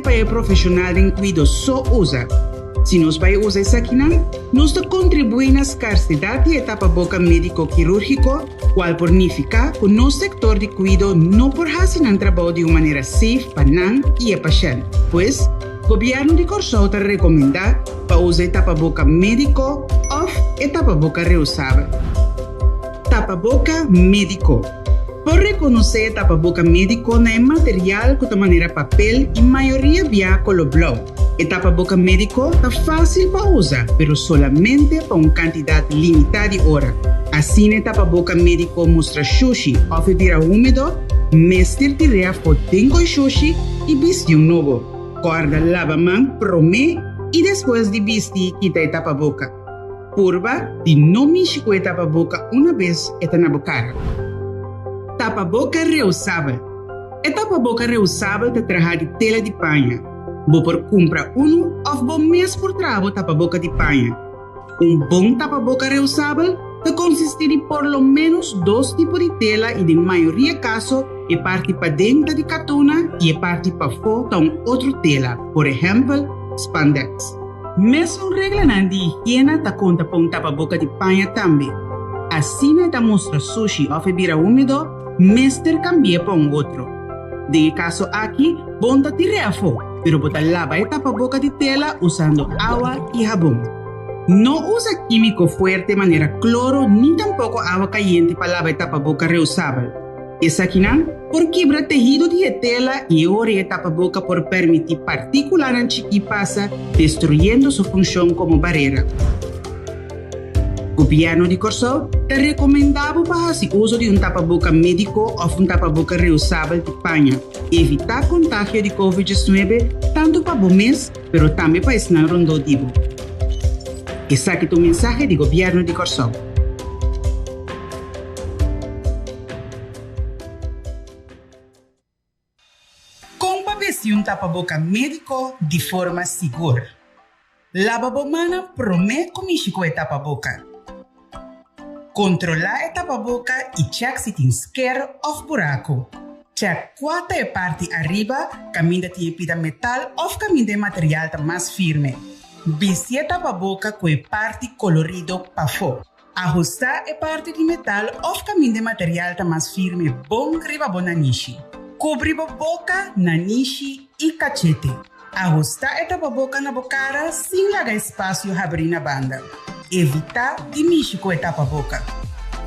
para el profesional de cuidado só usa. Se nós vai usar isso aqui, nós contribui na escassidade de tapaboca médico-quirúrgico, qual significa que no sector de cuidado não por fazer trabalho de uma maneira safe para nós e o paciente. Pois, o governo de Corsol está recomenda para usar tapaboca médico ou tapaboca reusável. Tapaboca médico. Por reconhecer tapaboca médico não é material de maneira papel e maioria via color blau. O tapaboca médico está fácil para usar, pero solamente para uma quantidade limitada de hora. Assim, o tapaboca médico mostra sushi ou bebida úmido, mestre tirar foto de sushi e vestir novo. Guarda lava-mão, promê e depois de vestir, quita o tapaboca. Purva de não mexer com o tapaboca uma vez está na boca. Tapaboca reusável. O tapaboca reusável te traz de tela de panha. Você compra ou bom mês por travo tapaboca de panha. Bom tapaboca reusável te consiste de por lo menos 2 tipos de tela e de maioria caso é parte para dentro de catuna e é parte para fora outra tela, por exemplo, spandex. Mesmo regra de higiene te conta para tapaboca de panha também. Assim te mostra sushi ou bebida úmido, mestre cambia para outro. De caso aqui, bom te tirar fora, pero botar lava e tapaboca de tela usando agua e jabón. No usa químico fuerte de maneira cloro ni tampoco agua caliente para lavar e tapaboca reusável. Essa aqui não, por quebra tejido de tela e ora e tapaboca por permitir partículas que passa, destruyendo sua função como barreira. O governo de Corsol te recomendava para fazer uso de tapaboca médico ou tapaboca reusável de panha, evitar contágio de COVID-19 tanto para o mês, mas também para o rondodivo. Esse aqui é o mensagem do governo de Corsol. Como vestir tapaboca médico de forma segura? Lava a mão promete comigo com a tapaboca. Controlar a tapaboca e check se tem esquerdo ou buraco. Check qual é a parte arriba, caminho de pida metal ou caminho de material mais firme. Vestir a tapaboca com a parte colorido para fora. Ajustar a parte de metal ou caminho de material mais firme bom riba na niche. Cobrir a boca na niche e cachete. Ajustar a tapaboca na bocara sem largar espaço e abrir na banda. Evitar de mexer com a tapaboca.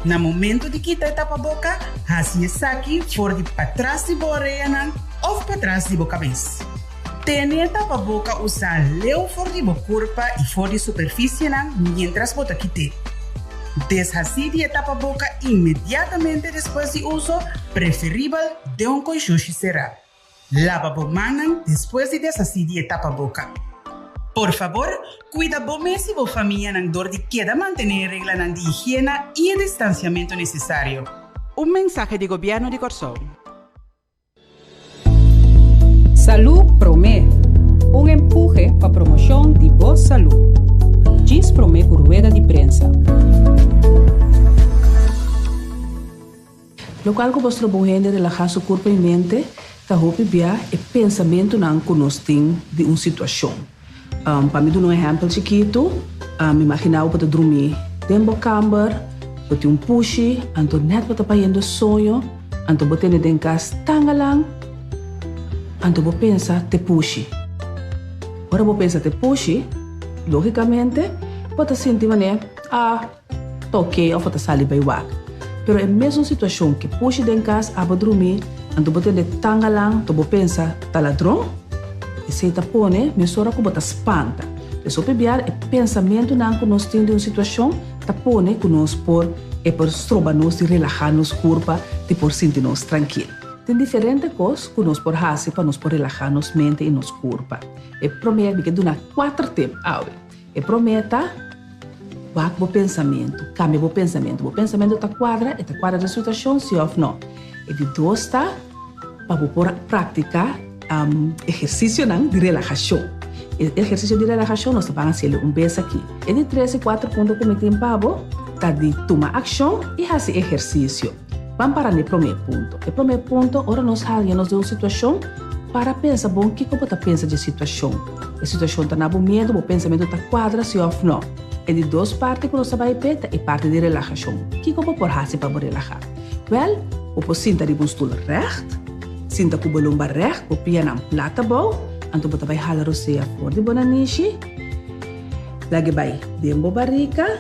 No momento de quitar a tapaboca, assim essa aqui for de para trás de boa orelha ou para trás de boa cabeça. Tenha a tapaboca usar leu for de boa corpo e for de superfície mientras bota quitar. Deshacer a tapaboca imediatamente depois de uso, preferível de coixuxi será. Lava a mão depois de deshacer a tapaboca. Por favor, cuida bom mês e boa família na dor de queda manter regla de higiene e o distanciamento necessário. Mensagem do governo de Corsol. Salud Promé, empuje para promoção de boa saúde. Diz Promé por rueda de prensa. Local que vostro bom rende relaxar seu corpo e mente, tá hope bia e pensamento não conosco de uma situação. Para mim, um exemplo chiquito, me imaginava para dormir dentro da cama, para ter pushi, então net para paindo sonho, então para ter dentro casa tangalang, então para pensar te pushi. Ora para pensar te pushi, logicamente, para sentir mané, toque ou para sair para o Pero é mesma situação que pushi dentro casa, para dormir, então para ter tangalang, então para pensar tá ladrão. E se está pone, mesora como está espanta. E só pebiar é pensamento não que nós temos de uma situação, está pone que nós por é por estrobar-nos e relaxar-nos corpo, e por sentir-nos tranquilo. Tem diferentes coisas que nós por fazer para nós por relaxar-nos mente e nos corpo. E promete que dura 4 tempos. E prometa, vai o pensamento, cambia o pensamento. O pensamento está quadra da situação, sim ou não. E de 2 está para por praticar exercício de relaxação. O exercício de relaxação nós vamos fazer vez aqui. E de 3 e 4 pontos que me tem pavo, está de tomar ação e fazer exercício. Vamos para o primeiro ponto. O primeiro ponto, ora nós saímos de uma situação para pensar bom que como tá pensa de situação. A situação tá na bom medo, o pensamento tá quadra se ou não. É de duas partes que nós vai peta e parte de relaxação. Que como por hasi para relaxar. Well, o po sinta de um stoel recht, sinta com o balomba recht, o pia na plata bom, então você vai halar você for de bonanishi. Lagi vai dembo barriga,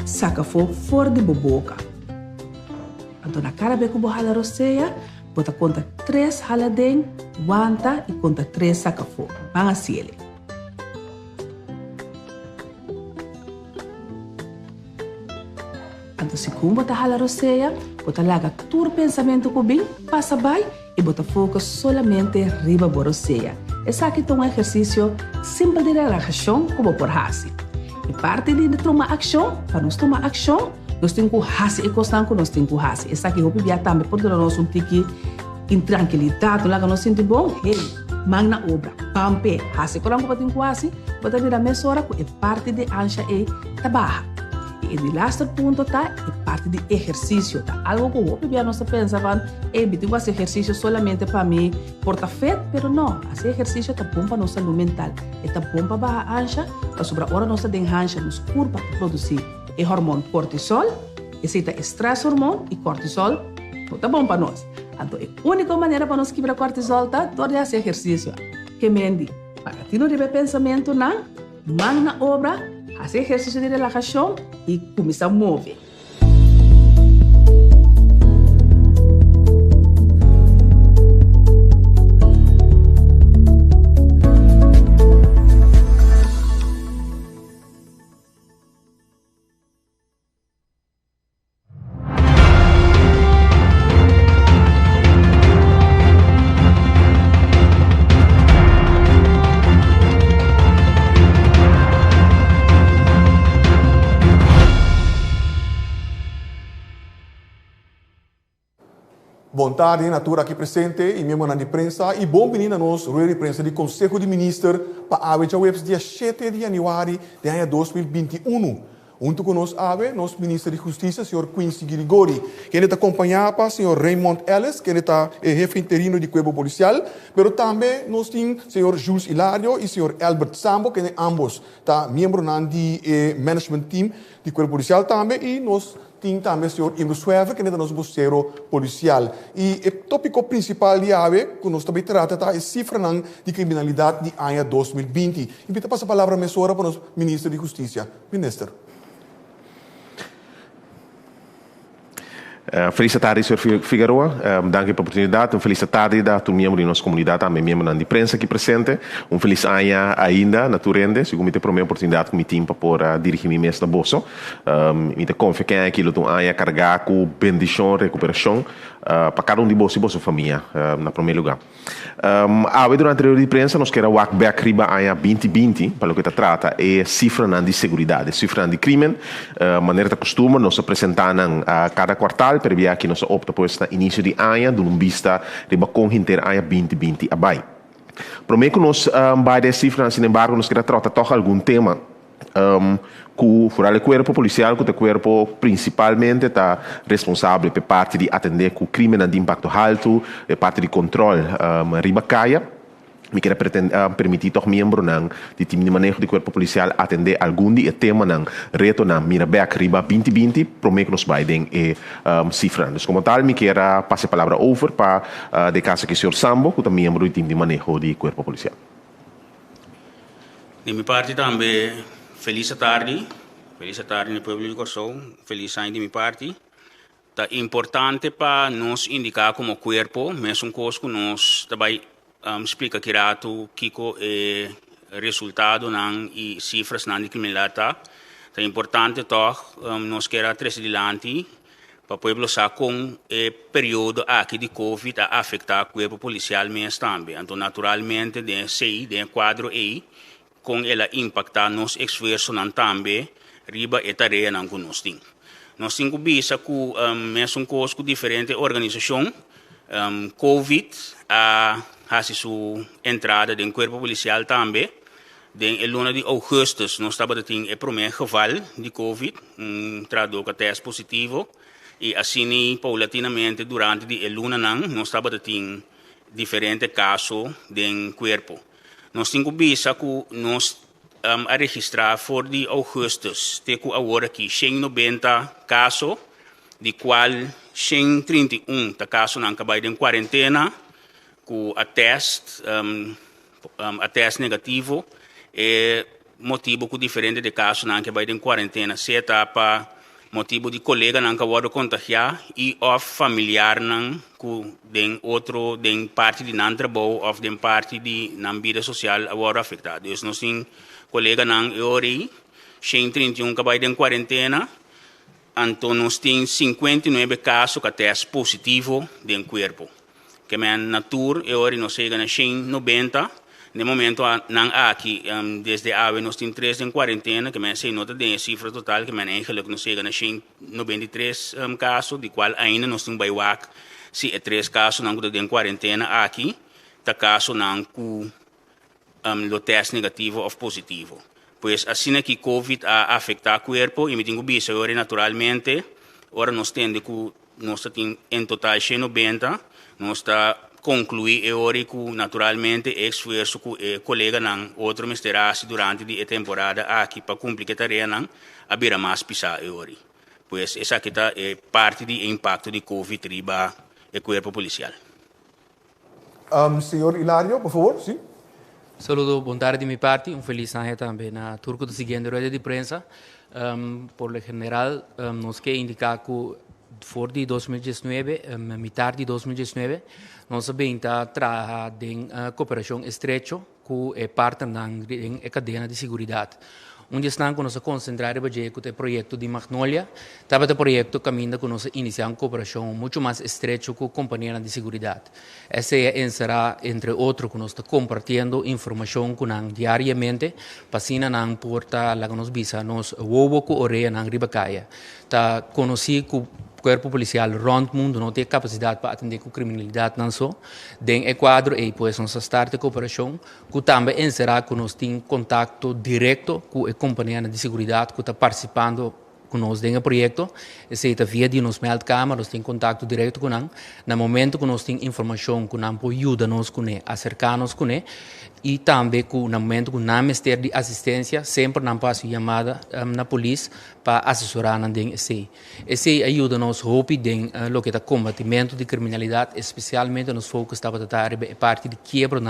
saca for de boboca. Então na cara be com o halar você, você conta 3 haladeng, wanta e conta 3 saca for. Vanga siele. Então se como você halar você, você larga todo pensamento com bem, passa bem e você foca solamente riba por você. Esse aqui é um exercício simples de relaxação como por hasi. E parte de tomar ação, para nós tomar ação, nós temos que hasi e constante nós temos que hasi. Esse aqui eu vou também por nós tique intranquilidade, lá que nós sentimos bom, hey, magna obra, pampe, hasi quando nós temos que hasi, você vira mais hora que parte de ancha e trabalha. E o laatste ponto tá é parte de exercício, tá? Algo que eu bem nós pensavam, tenho esse exercício solamente para mim, porta feito, pero não, esse exercício tá bom para nossa saúde mental, é tá bom para a ancha, para sobre a hora nossa de ancha nos curva para produzir o hormônio cortisol, esse é estresse hormônio e cortisol, tá bom para nós. Então, a única maneira para nós quebrar cortisol tá todo esse exercício, que mendi, para ti não deve pensamento não, magna obra, fazer exercício de relaxação e começar a mover. Boa tarde, natura aqui presente e membro da imprensa e bom menino nos rueda de imprensa do Conselho de Ministros para a webs dia 7 de janeiro de ano 2021. Junto com nós, nosso ministro de Justiça, senhor Quincy Grigori, que está acompanhado para o senhor Raymond Ellis, que está jefe interino de Cuerpo Policial, mas também nós temos o senhor Jules Hilario e o senhor Albert Sambo, que ambos estão membros do management team de Cuerpo Policial também, e nós tem também o senhor Imro Sueve, que é o nosso vocero policial. E o tópico principal de AVE, que nós também tratamos, é a cifra de criminalidade de ano 2020. E eu passo a palavra para o nosso ministro de Justiça. Ministro. Feliz tarde, Sr. Figueroa. Dank pela oportunidade. Feliz tarde a todo membro da nossa comunidade, também membro da imprensa aqui presente. Feliz ano ainda, na Turende. Segundo me primeira oportunidade que me tinha para dirigir minha mesa na Bosso. Me confio que aquilo é um ano carregado com bendição, recuperação para cada de você e sua família, na primeiro lugar. Durante a imprensa, nós queremos walk back riba ano 2020, para o que trata, é cifra de segurança, cifra de crime, maneira que costuma, nós apresentamos a cada quartal, per via que nós opta por este início de ano, de vista de com inter ano 2020 abai. Prometo que nós vai de cifra, sin embargo, nós queremos tratar algum tema que fora o corpo policial, que o corpo principalmente está responsável por parte de atender com o crime de impacto alto, parte de controle ribacaia. Me quero permitir aos membros do time de manejo do corpo policial atender algum de tema ng reto na Mirabeck Riba 2020, prometo que nos vai den cifra. Então, como tal, me quero passar a palavra over para de casa que o senhor Sambo, que é membro do time de manejo do corpo policial. De minha parte também, feliz tarde no público, feliz ano de minha parte. É importante para nós indicar como corpo, mesmo coisa que nós também explica que rato kiko resultado nan e cifras nan de criminalidade. É importante toch nós queremos trazer adiante para o povo saber com o período aqui de Covid a afetar o corpo policial mesmo também. Então, naturalmente, de CI, de quadro aí, com ela impactar nos esforços também, riba e tarefa nan que nós temos. Nós temos que ver que mesmo coisa com diferentes organizações, Covid a sua entrada do corpo policial também. Em luna de agosto, nós estamos tendo o primeiro geval de Covid, traduz que teste positivo, e assim, paulatinamente, durante a luna, nós estamos tendo diferente casos do corpo. Nós temos visa que nós a registrar for de augustus, temos agora aqui 190 casos, de qual 131 casos não acabam em quarentena, com a teste negativo, e motivo que diferente de casos não acabam em quarentena, se etapa motivo de colega não acabou contagiar e ou familiar não que den outro den parte de não trabalho ou den parte de não vida social agora afetado. Então nós tem colega não ori 131 acabou em quarentena, então nós tem 59 casos que teste positivo do corpo. Que men natur ori nós chega na 190. No momento, não aqui, desde a nós temos 3 em quarentena, que me sei nota de cifra total, que me eigenlijk nós chega na 93 casos, de qual ainda nós temos baiwak, se é 3 casos não em quarentena aqui, tá caso não com o teste negativo ou positivo. Pois assim que COVID a afetar o corpo, e me tenho visto agora naturalmente, agora nós temos que nós temos em total 190, nós está concluir ora que naturalmente esforço que colega não outro misterase durante a temporada aqui para cumprir a tarefa não abrir mais pisar ora. Pois essa aqui é parte do impacto de COVID riba o corpo policial. Senhor Hilario, por favor, sim. Saludo, boa tarde de minha parte, feliz ano também na turco do seguinte rueda de prensa. Por lo general, nos quer indicar que for de 2019, metade de 2019, nós também está trabalhando em cooperação estreita com a parte da cadeia de segurança. Onde estamos nós concentrar o projeto de Magnolia, também o projeto caminho que nós iniciamos cooperação muito mais estreita com a companhia de segurança. Essa será, entre outros, que nós estamos compartilhando informação com nós diariamente, para assim não porta lá que nós visa, nós ouvo com oreia na ribacaia. Está conhecido o corpo policial rond o mundo não tem capacidade para atender com criminalidade não só. Dentro do quadro, e depois nós startamos a cooperação, que também será que nós temos contato direto com a companhia de segurança que está participando conosco dentro do projeto. Essa é via de nos meld câmara, nós temos contato direto com eles. No momento que nós temos informação que não pode ajudar-nos com eles, acercar-nos com eles, e também no momento que não ministério de assistência, sempre não passa chamada na polícia para assessorar na DNC. Esse ajuda-nos roupa no que é combatimento de criminalidade, especialmente nos focos que estava a parte de quebra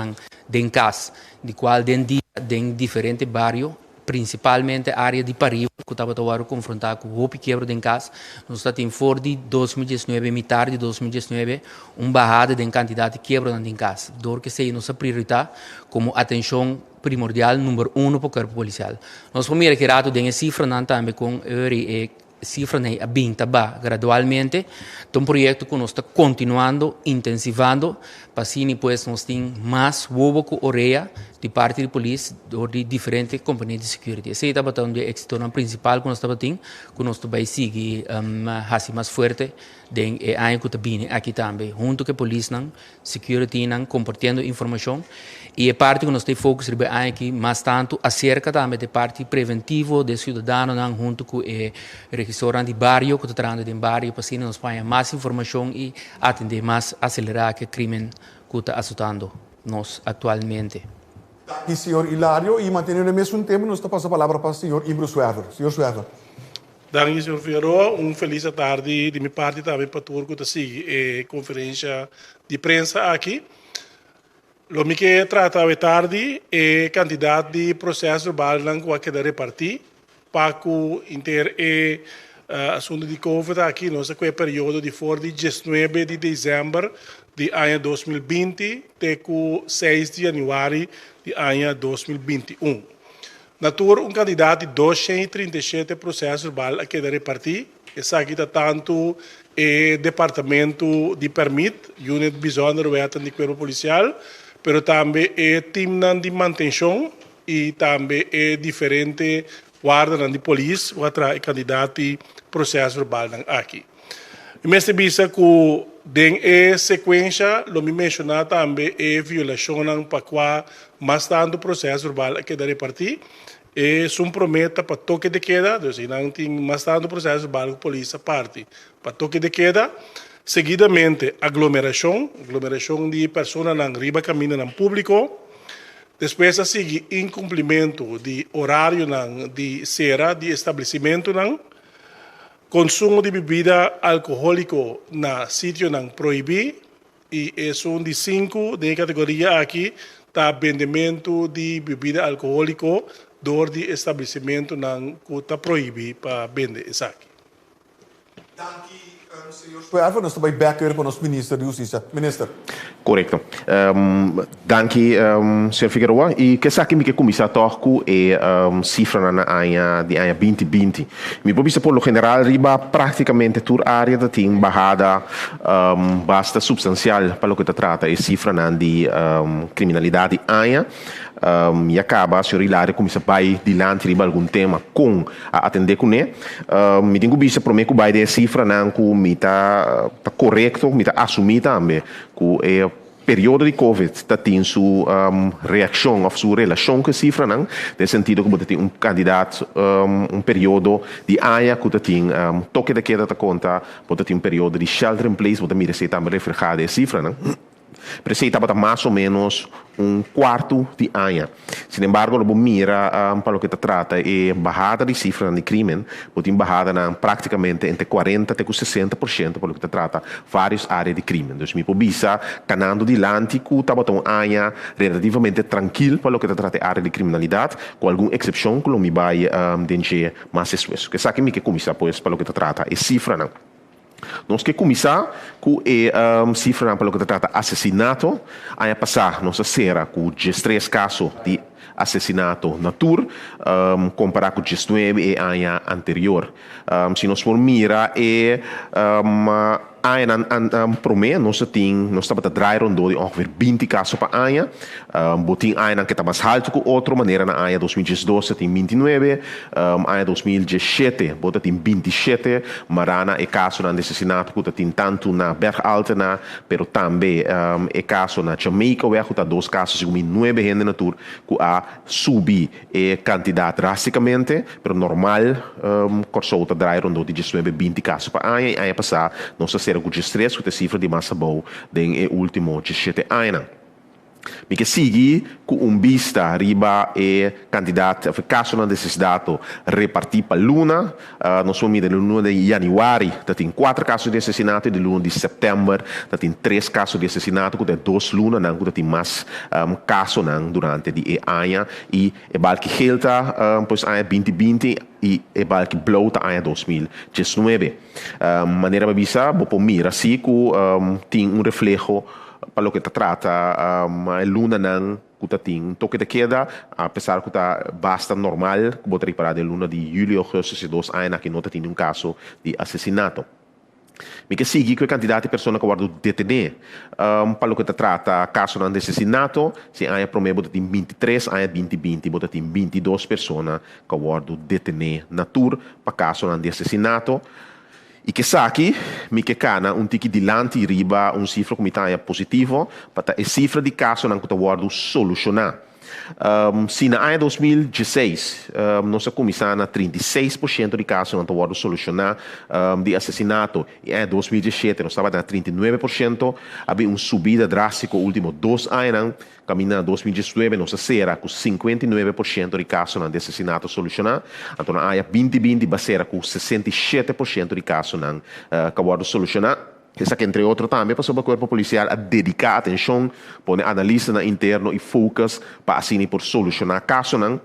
de casa, de qual dentro de diferentes bairros, principalmente a área de Paris, que estava a confrontar com o quebra de casa. Nós estamos fora de 2019, metade de 2019, barrada de quantidade de quebra de casa. Dor que sei nossa prioridade como atenção primordial número 1 para o corpo policial. Nós primeiro que rato de cifra não também com cifra nem a binta gradualmente. É um projeto que nós está continuando, intensivando, para assim depois nós temos mais ovo com oreia de parte da polícia ou de diferentes companhias de segurança. Esse é o botão de êxito principal que nós estamos tendo, que nós também seguir mais forte de ano que está aqui também, junto com a polícia, security, compartilhando informação. E a parte que nós temos foco aqui, mais tanto, acerca também da parte preventiva do cidadão, junto com o registro de bairro, que está tratando de bairro, para assim nós temos mais informação e atender mais, acelerar o crime que está assustando nós atualmente. E senhor Hilario, e mantendo o mesmo tempo, nós passamos a palavra para o senhor Imbro Suever. Senhor Suever. Danke, senhor Figueroa. Feliz tarde de minha parte também para todos que seguem a conferência de prensa aqui. O que trata de tarde é candidato de processo verbal que queda repartir para inter assunto de COVID aqui nós com o período de for de 19 de dezembro de ano 2020 até 6 de janeiro de ano 2021. Natura candidato de 237 processos verbal a queda repartir. Essa aqui está tanto o departamento de permit, unit bijzonder weten de corpo policial, pero também é time de manutenção e também é diferente guarda de polícia ou atrás candidato de processo verbal aqui. E me visa que dentro sequência, lo me mencionar também é violação para qual mais tanto processo verbal que deve repartir. É prometa para toque de queda, então não tem mais tanto processo verbal que a polícia parte para toque de queda. Seguidamente, aglomeração de pessoas na riba caminho no público. Depois, a seguir, incumprimento de horário de cera de estabelecimento. Consumo de bebida alcoólica na sítio proibido. E é um de 5 de categoria aqui, tá vendimento de bebida alcoólica dor de estabelecimento que está proibido para vender isso aqui. Senhor, nós estamos back para o nosso ministro de Justiça. Ministro. Correto. Danke, Sr. Figueroa. E que sabe que começar a tocar é cifra na área de ano 2020. Me pode por lo general riba praticamente toda a área tem bajada basta substancial para o que se trata é cifra de criminalidade área. E acaba, se o começa a vai dilante riba algum tema com a atender com ele. Me tenho visto para mim que vai de cifra não que me tá correto, me tá assumir também que é período de Covid está tendo sua reação ou sua relação com a cifra não, no sentido que você tem candidato período de área que tem toque de queda da conta, você tem período de shelter in place, você mira se também reflejado a cifra não. Precisa para mais ou menos quarto de ano. Sin embargo, lo mira para o que se trata é bajada de cifra de crime, pode bajada praticamente entre 40 e 60% para o que se trata várias áreas de crime. Então, me pode canando dilante que está um ano relativamente tranquilo para o que se trata área de criminalidade, com alguma exceção que me vai dizer mais esforço. Que sabe que começa pois para o que se trata é cifra não. Nós que começar com a cifra para o que se trata assassinato, aí passar nossa será com 13 casos de assassinato na tour, comparar com 19 e ano anterior. Se nós formos mirar pro mim, nós estamos a draaien rondom de ongeveer 20 casos per ano. Botin ano que está mais alto que outra maneira na ano 2012 tem 29, ano 2017 bota tem 27, marana é caso de assassinato que tem tanto na Bergaltena, pero também é caso na Jamaica, que está 2 casos com 9 gente na tour que a subir a quantidade drasticamente, pero normal corso está draaien rondom de 19, 20 casos per ano, e aí passar nós com o stress que a cifra de massa boa den último 17 anos. Me que sigue com vista riba e candidato a caso na necessidade repartir para luna, nós vamos de luna de januário, tem 4 casos de assassinato, de luna de setembro, tem 3 casos de assassinato, com 2 lunas, não tem mais casos durante o ano, e é balque gelta, pois ano 2020, e é balque blauta ano 2019. Maneira para bisa, vou mira assim que tem reflejo para o que se trata, a luna não que tem toque de queda, apesar que está bastante normal, que vou reparar de luna de julho, agosto, e 2 anos que não tem caso de assassinato. Me que sigue que a quantidade de pessoas que guardam detener, para o que se trata, caso de assassinato, se há para mim tem 23, há 2020, tem 22 pessoas que guardam detener na tour para caso de assassinato. E que sabe, me que cana tique dilante riba cifra que está positivo, para a cifra de casos não que guardo solucionar. Se na ano 2016 nós começamos a 36% de casos não guardo solucionar de assassinato, e em 2017 nós estávamos a 39%, havia subida drástica nos últimos 2 anos, caminhando em 2019 nós será com 59% de casos de assassinato solucionar, então na ano 2020 vai ser com 67% de casos não que guardo solucionar. Essa que, entre outros, também passou para o corpo policial a dedicar atenção, pôr analista na interno e focus para assim por solucionar casos não.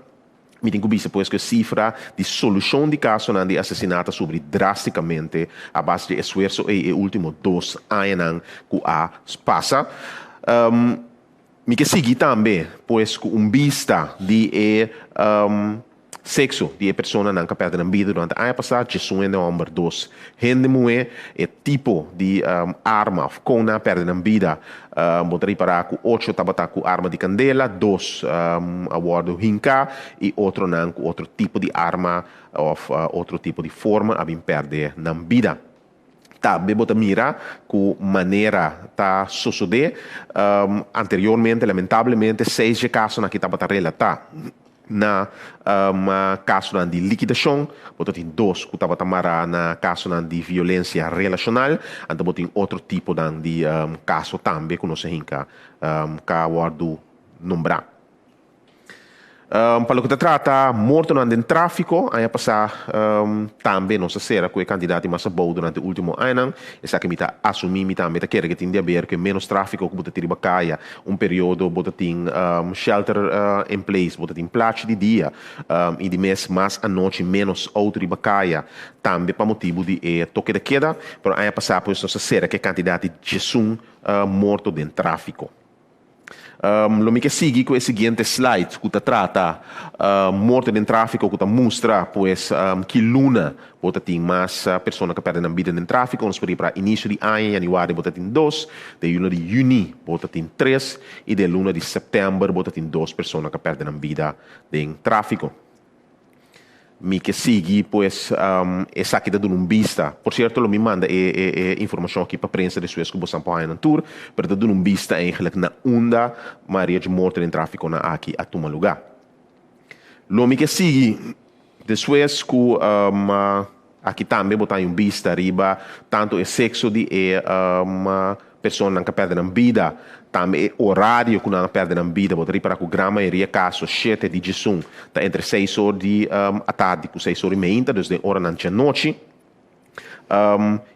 Me tenho visto pois que a cifra de solução de casos de assassinato sobre drasticamente a base de esforço e último 2 anos que a passa. Me que seguir também pois com vista de sexo de pessoa não que perde a vida durante a ano passado, Jesus é número 2. Gente mulher é tipo de arma, com a perde a vida, vou reparar que 8 estava com arma de candela, 2 a bordo hinca e outro não com outro tipo de arma ou outro tipo de forma a perder a vida. Também bota mira que maneira tá suceder anteriormente, lamentavelmente 6 casos aqui estava relatar. na caso de liquidação, bota tem 2 que estava tamara na caso de violência relacional, então bota tem outro tipo de caso também que nós hinca guardo nombrar. Para o que se trata morto no tráfico, aí passar também nossa será com o candidato mais bom durante o último ano, essa que me está assumindo também quer que tem de haver que menos tráfico que bota ter bacaia, período bota tem shelter in place, bota tem place de dia e de mês mais à noite menos outro bacaia, também para motivo de toque de queda, pero aí passar pois nossa será que candidato Jesus morto no tráfico. Lo que sigue com o seguinte slide que trata morte em tráfico que mostra pues que luna bota tem mais pessoas que perdem a vida em tráfico, nós podemos para início de ano, januário bota tem 2, de luna de junho bota tem 3 e de luna de setembro bota tem 2 pessoas que perdem a vida em tráfico. Mi que sigue, pues, essa aqui dando vista. Por certo, me manda informação aqui para a prensa de Suez que você pode ir tour, para dando vista eigenlijk na onda Maria de morte em tráfico na aqui a toma lugar. Lo que sigue, de Suez que aqui também botar vista riba tanto o sexo de pessoa que perde a vida, também horário que não perde a vida, botaria para que a grande maioria caso 7 de junho, tá entre 6 horas da tarde e 6 horas e meia, desde hora da noite.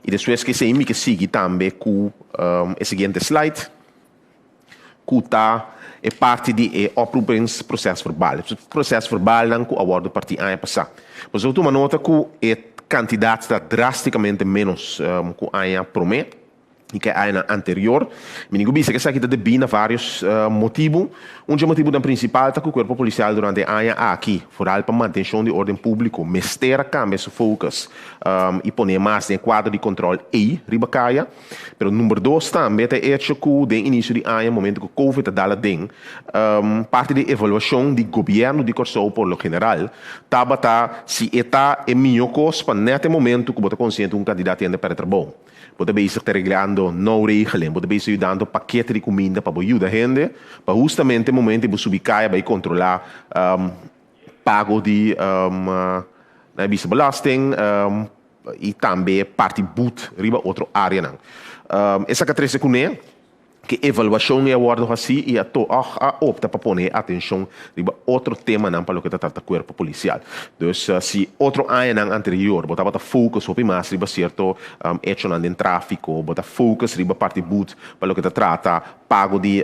E depois que se que sigue também com o seguinte slide, que está é parte de processo verbal. O processo verbal não que o acordo partir a passar. Mas eu tomo nota que a quantidade está drasticamente menos que a promete. E que a ano anterior, me digo que essa aqui está bem vários motivos. Motivo principal é que o corpo policial durante a ano aqui, vooral para manutenção de ordem público, mestera cambia seu focus e põe mais em quadro de controle e ribacaia. Pero número 2 também é hecho que de início de ano, momento que o Covid dá den, parte de avaliação do governo de Corsou por lo general, estava se está em melhor coisa para neste momento que você consciente candidato ainda para trabalho. Pode bezig te reglando no regeling, pode bezig dando paquete de comida para ajudar a gente, para justamente no momento de subir para controlar pago de belasting e também parte boot riba outra área. Essa que trece com que avaliação é o assim e opta para pôr atenção riba outro tema não para o que trata o corpo policial. Então, se outro ano anterior botava focus sobre mais riba certo hecho no tráfico, bota focus riba parte boot para o que trata pago de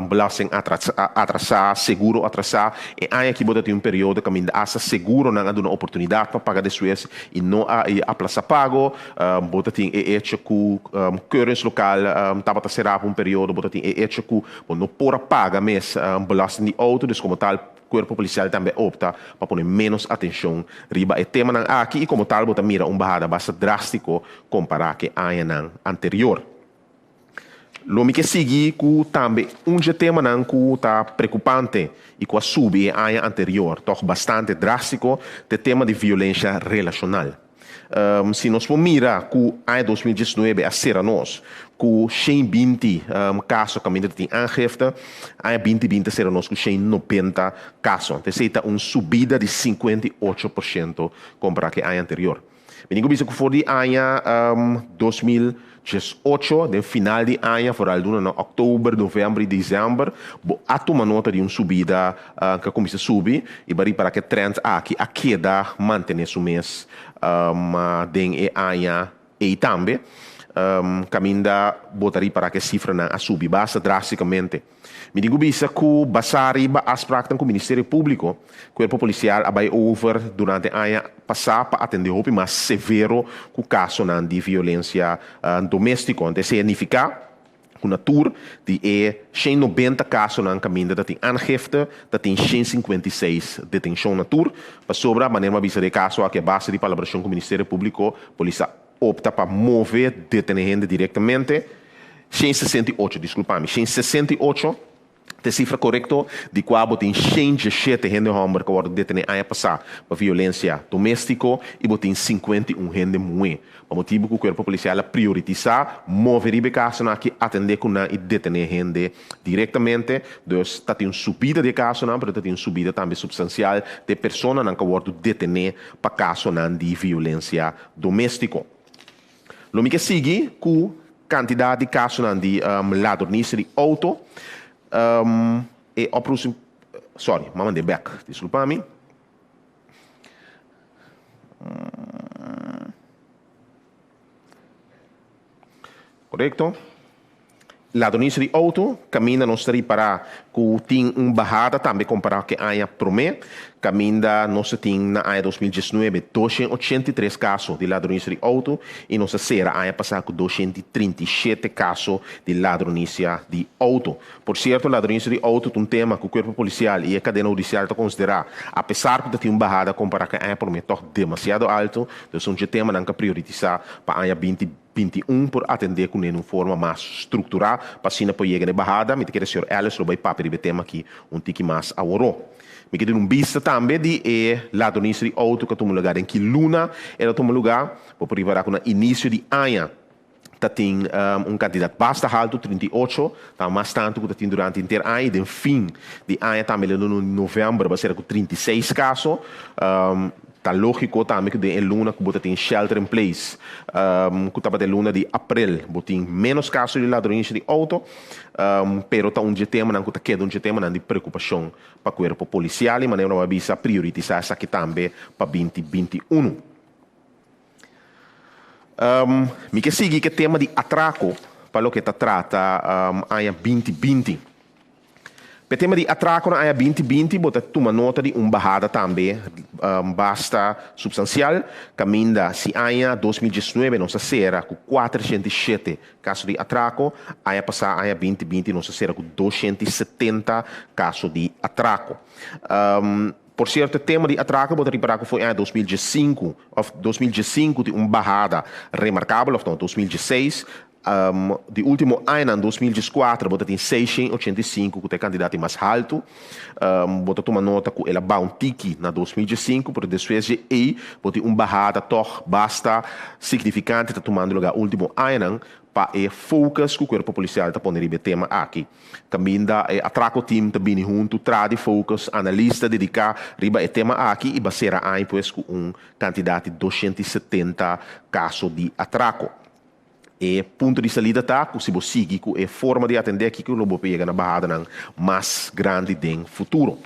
belasting atrasar, seguro atrasar e aí aqui bota tem período que ainda essa seguro não há uma oportunidade para pagar depois e não há plaça pago, bota tem hecho que currency local estava será período, bota tem hecho que não pode pagar mais belasting de auto, dus como tal corpo policial também opta para pôr menos atenção riba e tema aqui e como tal bota mira barrada bastante drástico comparar que a ano anterior. Lo que sigue que também tema não que está preocupante e que sube a ano anterior, toch bastante drástico, o tema de violência relacional. Se nós vamos mirar que o ano 2019 a ser nós, que 120 casos que ainda tem aangifte, ano 2020 será nós com 190 casos. Então, uma subida de 58% comparado com o ano anterior. Me digo que for de ano 2018, no final de ano, vooral em outubro, novembro e dezembro, a tomar nota de uma subida que começa a subir e para que o trend aqui a queda mantenha o mês den ano e também caminha botaria para que a cifra a subir bastante drasticamente. Me digo que o Basari afspraken com o Ministério Público, o corpo policial vai over durante o ano passado para atender o mais severo o caso de violência doméstica. Então, significa que na tour de 190 casos na caminho da tem aangifte, da tem 156 detenção na tour, para sobra maneira de caso que a base de colaboração com o Ministério Público, a polícia opta para mover detenendo diretamente 168, desculpa-me, 168 De cifra correcto de qual botin 107 gente homem que worden detenido ano passado por violência doméstica e botin 51 gente mulher. Por motivo que o corpo policial priorizar mover e caso na que atender com e detener gente diretamente. Dus está tem subida de caso na, mas tem subida também substancial de pessoas que worden detenido para caso na de violência doméstica. Lo que sigue com quantidade de casos de ladronice de auto. E oproeping, sorry, mama de back, desculpa-me. Correto? Ladronice de auto, caminha não estaria para que tem bajada também comparado com a ano promê. Caminha não se tem na ano 2019 283 casos de ladronice de auto e não se será ano passado com 237 casos de ladronice de auto. Por certo, ladronice de auto é um tema que o corpo policial e a cadeia judicial está considerar, apesar de ter bajada comparado com a ano promê, toch demasiado alto, então é um tema que priorizar para a ano 2021 por atender com uma forma mais estruturada para assim poder chegar na bajada. Me quero senhor Alice lo vai papel de tema aqui tique mais agora. Me quero vista também de ladronice de auto que toma lugar em que Luna ela toma lugar por privar com o início de ano. Tem candidato bastante alto, 38, tá mais tanto que tem durante o inteiro ano, e no fim de ano também no novembro vai ser com 36 casos. Tá lógico também que em luna que tem shelter in place, que estava de luna de abril, tem menos casos de ladronice de auto, pero tá tema não que queda tema de preocupação para o corpo policial e maneira uma visa priorizar essa aqui também para 2021. Me que sigue que tema de atraco para o que tá trata ano 2020. O tema de atraco na ano 2020, bota uma nota de bajada também basta substancial. Caminda se ano 2019 não se será com 407 casos de atraco, ano passado, ano 2020 não se será com 270 casos de atraco. Por certo, o tema de atraco, bota reparar que foi em 2015, of 2015 de bajada remarcável, ou 2016. De último ano, em 2014, bota tem 685, que é candidato mais alto. Bota uma nota que ela bounty na 2005, por depois de aí, bota bajada toch basta significante, está tomando lugar último ano, para o focus que o corpo policial está pondo o tema aqui. Também da atraco team também junto, trade focus, analista dedicar riba o tema aqui e basear aí pois com candidato de 270 casos de atraco. E ponto de salida tá, se você seguir com a forma de atender aqui que o lobo pega na barrada mais grande no futuro.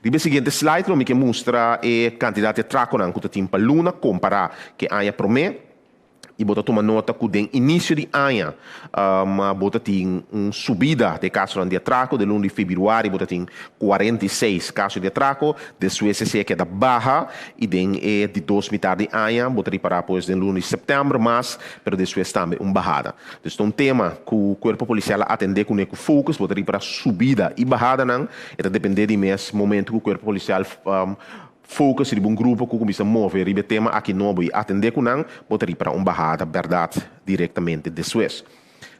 No seguinte slide, eu me mostra a quantidade de atraco que tem para Luna comparar que a promê. E bota tomar nota que no início de ano, bota tem subida de casos de atraco, de 1 de fevereiro, bota tem 46 casos de atraco, depois se queda baixa, e de 2 metade de ano, bota reparar pois de 1 de setembro, mas depois também bajada. Então, um tema que o corpo policial atender com o focus, bota reparar subida e bajada, não, é depender do mesmo momento que o corpo policial focus de grupo que começa a mover e o tema aqui não vai atender com não, botaria para bajada, verdade, diretamente depois.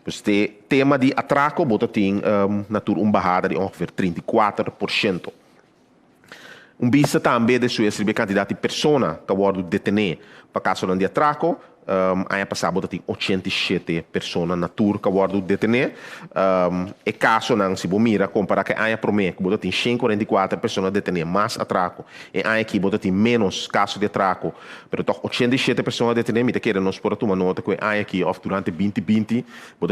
Este tema de atraco, bota tem bajada de ongeveer 34%. Vista também de Suécia, de candidato de pessoa que worden detenido para caso de atraco. Ano passado tem 87 pessoas na tour que worden detenidas. E caso não se mira comparar com ano promê, que tem 144 pessoas detenidas mais atraco. E ano aqui tem menos casos de atraco, mas toch 87 pessoas detenidas. Me quero nós por tomar nota que ano aqui durante 2020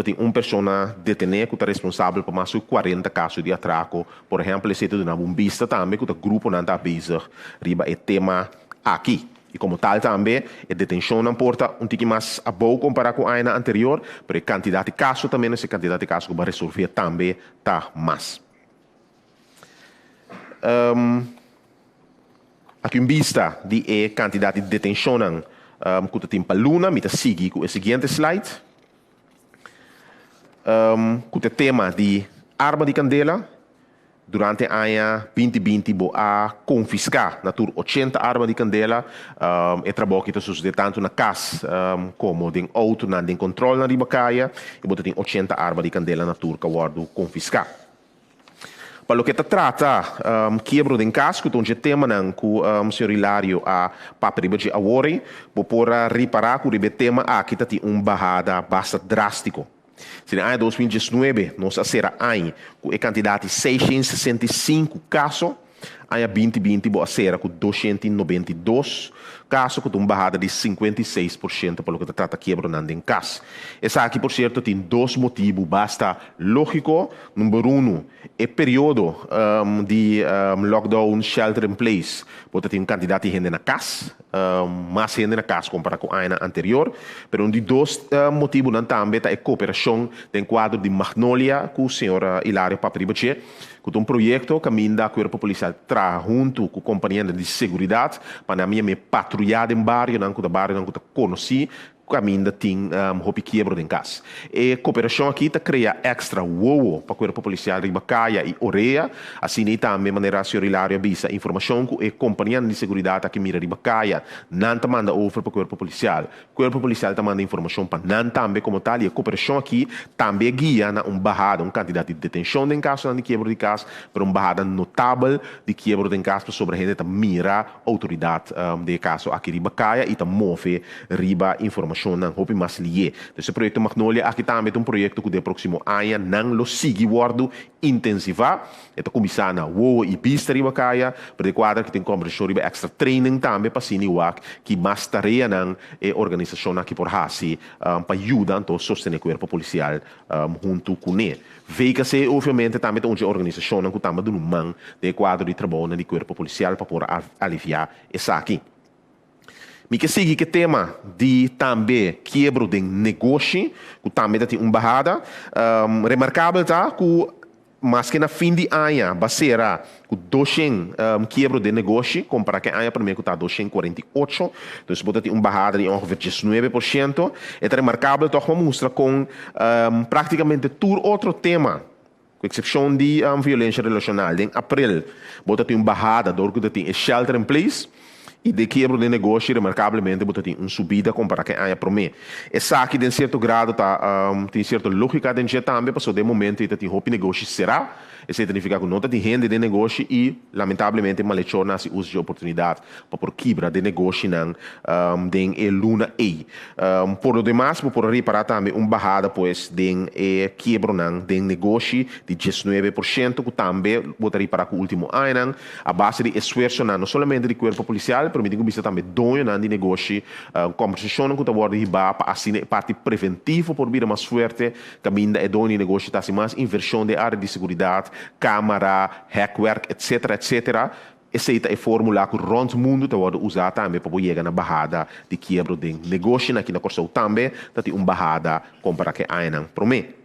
tem uma pessoa detenida que está responsável por mais de 40 casos de atraco. Por exemplo, esse é um vista também que o grupo não está bezig riba é tema aqui. E como tal também, a detenção não porta tique mais a boa comparado com o ano anterior, mas a quantidade de casos também, essa quantidade de casos que vai resolver também está mais. Aqui em vista de quantidade de detenção que tem para Luna, me sigue com o seguinte slide. Com o tema de arma de candela, durante a 2020 bo a confiscar natur 80 armas de candela e trabalho que sucede tanto na casa como den auto na den controle na ribacaia e botar tem 80 armas de candela natur que guardo confiscar. Para o que trata quebro de casco, então tema não que o senhor Hilário a papel de agora, para reparar que o tema aqui tem barrada bastante drástico. Se no ano 2019 nós será com a quantidade de 665 casos, em 2020 será com 292 casos, com uma barrada de 56% pelo que trata quebra em casa. Essa aqui, por certo, tem dois motivos bastante lógicos. Número um, é período de lockdown, shelter in place, porque tem quantidade de gente na casa, mais gente na casa comparado com o ano anterior. Mas um de dois motivos também é a cooperação do quadro de Magnolia com o senhor Hilário Papribache, com um projeto que a Corpo Policial traz junto com a companhia de segurança para a minha patrulhada em bairro, não que o bairro não que conheci, caminho tem roupa quebra em casa. E a cooperação aqui cria extra para o Corpo Policial de Bacaia e Oreia, assim também maneira a senhora Hilário avisa informação que a companhia de segurança que mira de Bacaia não manda over para o Corpo Policial. O Corpo Policial manda informação para não também como tal, e a cooperação aqui também guia na barrada, quantidade de detenção em caso de quebra de casa, para barrada notável de quebra de casa sobre a gente mira a autoridade de caso aqui de Bacaia e move riba informação não hope mais lié. Esse projeto Magnolia aqui também é projeto que de próximo ano não lo sigue guardo intensivar. Então começar na WoW e pista riba caia para quadra que tem conversão riba extra training também para sini wak que mais tarefa não é organização aqui por hasi para ajudar então sostener o corpo policial junto com ele. Veja se obviamente também tem uma organização que também do man de quadro de trabalho de corpo policial para poder aliviar essa aqui. Me que siga que tema de também quebro de negócio, que também tem barrada, remarcável tá, que mas que na fim de ano baseira com 200 quebro de negócio, comparado com o ano primeiro que está 248, então se pode ter barrada de ongeveer 19%, é remarcável toch mostra com praticamente todo outro tema, com exceção de violência relacional. Em abril, pode ter barrada, do que tem shelter in place, e de quebra de negócio, remarcavelmente, tem uma subida comparado com a promessa. Essa aqui, em certo grado, tem certa lógica de gente também, porque de momento, tem roupa negócio será, isso significa que não tem gente de negócio e, lamentavelmente, malhechor não se usa de oportunidade para por quebra de negócio não tem luna e. Por o demais, por reparar também barrada, pois, tem quebra não tem negócio de 19%, que também, vou reparar que o último ano, a base de esforço não somente do corpo policial, permite que você também doe de negócio, conversação que está guardando riba para assim parte preventiva por vir mais forte, caminho é doe de negócio, está mais inversão de área de segurança, câmara, hackwork, etc, etc. Essa é a fórmula que rond o mundo está usada também para chegar na barrada de quebra de negócio, aqui na Corsão também, tem barrada comparado com a ANAN promete.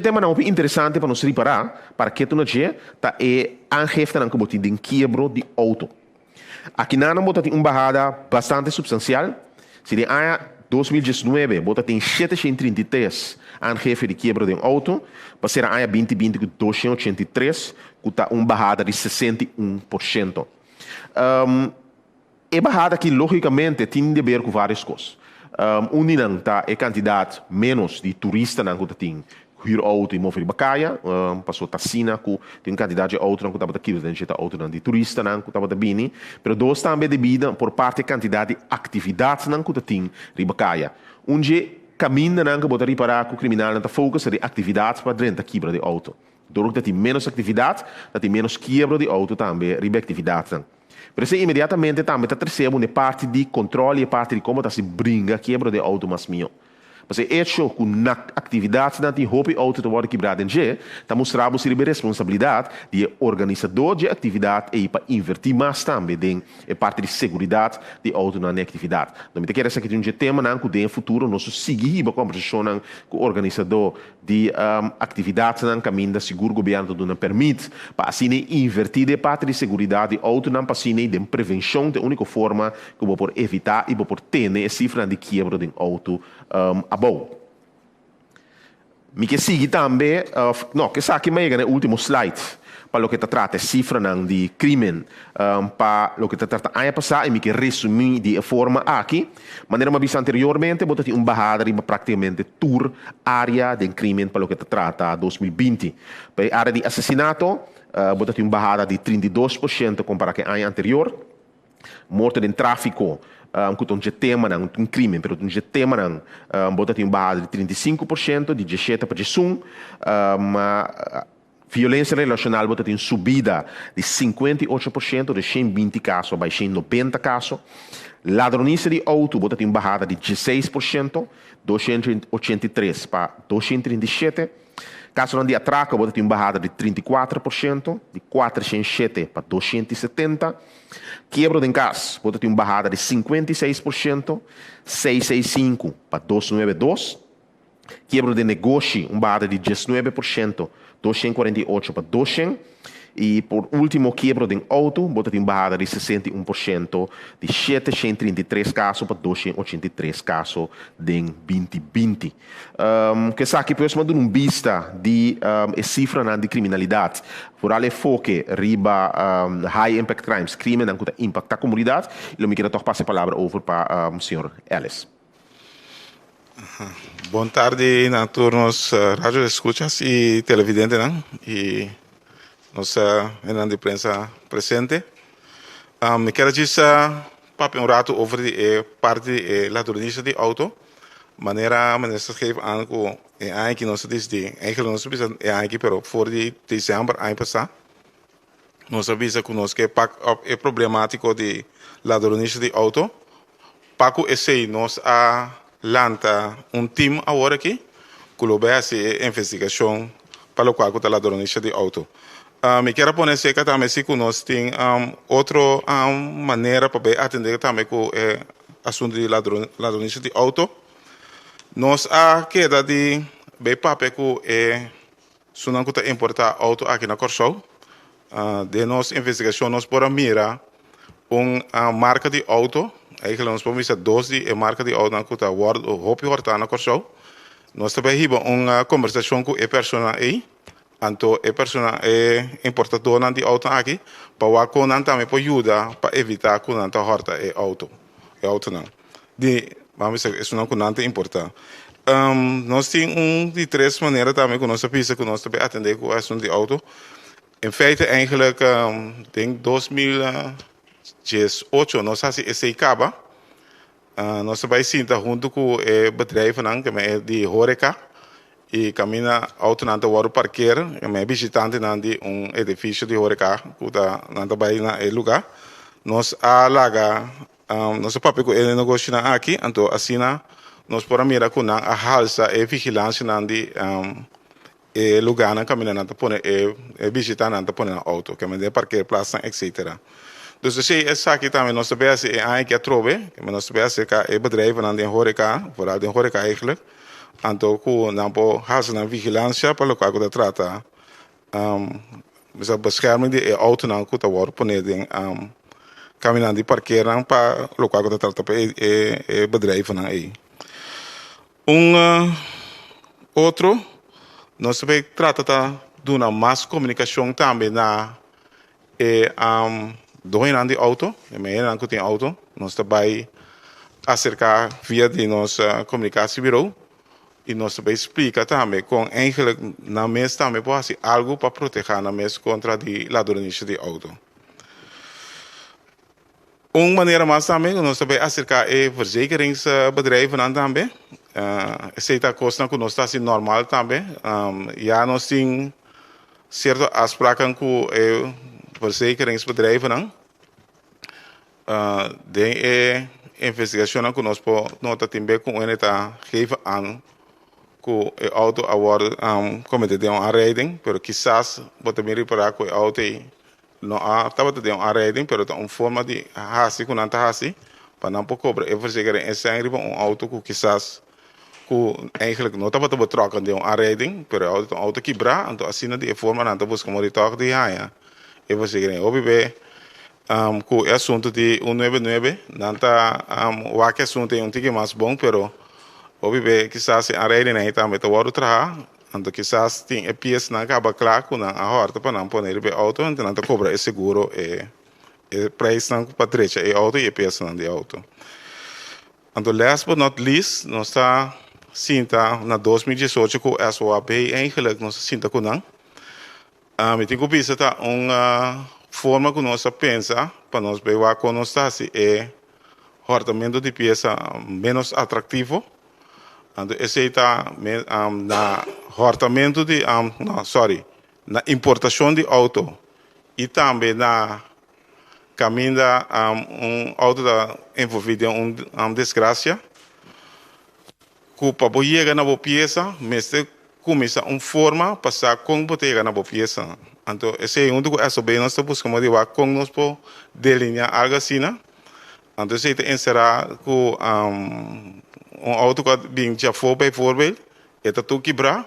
Tema não interessante para nos reparar, para que tu não é angefta não que de quebra de auto. Aqui na Anam tem barrada bastante substancial. Se de ano 2019 tem 733 angefe de quebra de auto, para ser ano 2020 com 283, que está barrada de 61%. É barrada que logicamente tem a ver com várias coisas. Não está a quantidade menos de turistas que tem huur auto e mover de Bacaia, passou Tassina, que tem quantidade de auto que estava aqui, de auto de turista que estava da Bini, mas dois também devido por parte da quantidade de atividades que tem de Bacaia. Onde caminha que pode reparar que o criminal está focusa de atividades para dentro da quebra de auto. Doordat tem menos atividade, tem menos quebra de auto também, de atividades. Por isso, imediatamente também está terceiro uma parte de controle e parte de como se brinca quebra de auto mais minha. Mas é hecho que na atividade não tem roupa auto de worden quebrada em G, está mostrando a responsabilidade de organizador de atividade e para invertir mais também em parte de segurança de auto na atividade. Então, me quero que tem um tema não que no futuro nós seguir a conversação com o organizador de atividades não caminho da seguro governo não permite para assim invertir a parte de segurança de auto não para assim de prevenção de única forma que vou por evitar e vou por ter a cifra de quebra de auto bom. Mi que sigue também, não, que saque mais no último slide, para lo que te trata cifra de crime, para lo que te trata ano passado, e mi que resumir de forma aqui, maneira uma vez anteriormente, botati bajada de praticamente tour área de crime para lo que te trata 2020. Para a área de assassinato, botati bajada de 32% comparado com o ano anterior. Morte em tráfico, um tema um crime, pero um tema bota tem base de 35%, de 17 para 1, violência relacional bota tem subida de 58%, de 120 casos para 190 casos. Ladronice de auto bota tem bajada de 16%, 283 para 237. Caso de atraco bota tem bajada de 34%, de 407 para 270. Quebra de casa, bota tem bajada de 56%, 665 para 292. Quebra de negócio, bajada de 19%, 248 para 200. E por último, quebra de auto, bota tem bajada de 61%, de 733 casos para 283 casos de 2020. Que sabe que depois mandando vista de cifra de criminalidade, por alle foco riba high impact crimes, crime que impacta a comunidade, e eu me quero passar a palavra over para o senhor Ellis. Boa tarde a todos os rádios escuchas e televidentes, e nossa de prensa presente. Me quero dizer para um rato over de parte da ladronice de auto. Maneira geven aan que nós desde eigenlijk nós bisa eigenlijk pero voor die dezembro ano passado nós avisa que nós que pak op é problemático de ladronice de auto. Paco esse nós a lanta team agora aqui que lo vai fazer investigação para o qual que ladronice de auto. Me quero poner cerca também se que nós tem outra maneira para atender também com assunto de ladronice de auto. Nós a queda de bem papel que sunan que importar auto aqui na Corsol. De nossa investigação nós podemos mirar marca de auto. Eigenlijk nós podemos ver 12 marca de auto que está hopi horta na Corsol. Nós também temos conversação com a pessoa aí. Então, a pessoa importadora de auto aqui, para que não também pode ajudar para evitar que não horta o auto. O auto não. Vamos dizer, isso não é importante. Nós temos de três maneiras também que nós pensamos que nós também atender com o assunto de auto. Em feite, eigenlijk, em 2018, nós fazemos esse acaba. Nós também sinta junto com o bedrijf que é de horeca. E caminha auto na hora parquear, é visitante na de edifício de horeca, que está na trabalho na lugar. Nós alaga nosso papel é negócio aqui, então assim nós podemos mirar com a halsa e vigilância na de lugar na caminha na pone visitar na pone na auto, que é de parquear plaza, etc. Então se essa aqui também nós sabemos é aí que a trove, que nós sabemos que é bedrijf na de horeca, vooral de horeca eigenlijk. Então, com a halsa vigilância para o qual que trata, bescherming de auto na que está poner caminhando de parqueira para o qual que trata para o bedrijf na aí. Outro, nós também trata de uma mais comunicação também na dois de auto, é que tem auto, nós também acercar via de nossa comunicação bureau. E nós também explica também com eigenlijk na mesa também pode fazer algo para proteger na mesa contra a ladronice de auto. Uma maneira mais também nós também acercar verzekeringsbedrijven também. Essa coisa que nós está assim normal também. Já nós temos certas afspraken com verzekeringsbedrijven. De investigação que nós podemos também com ele tá geven aan que o auto agora comete uma aanrijding, pero quizás pode me reparar que o auto não estava de uma aanrijding, pero tem uma forma de hasi que não está hasi, para não poder cobrar a verzekering en zijn auto que quizás que eigenlijk não estava betrokken de uma aanrijding, pero o auto quebra, então assim de forma não está buscando monitor de haia, a verzekering obviamente que o assunto de 199 não está o que assunto é tique mais bom, pero obviamente quizás a rede nem também está o trabalho Então, quizás tem pies na acaba claro com a horta para não pôr ele auto, então não cobra é seguro e preço não para trecha é auto e pies não de auto. Então, last but not least, nós está sinta na 2018 com a SOAB eigenlijk nós sinta com não. Me tenho que pensar uma forma que nós pensa para nós ver com nós está se é hortamento de peça menos atrativo. Então, esse está na hortamento de na importação de auto e também na caminho auto da envolvido em desgraça. Que para chegar na boa peça, mas começa uma forma passar com para chegar na boa peça. Então, esse é um dos aspectos nós buscamos de com nós por delinear algo assim, né? Então, esse é encerrar com auto que bem já foi, por exemplo, é tudo quebrar.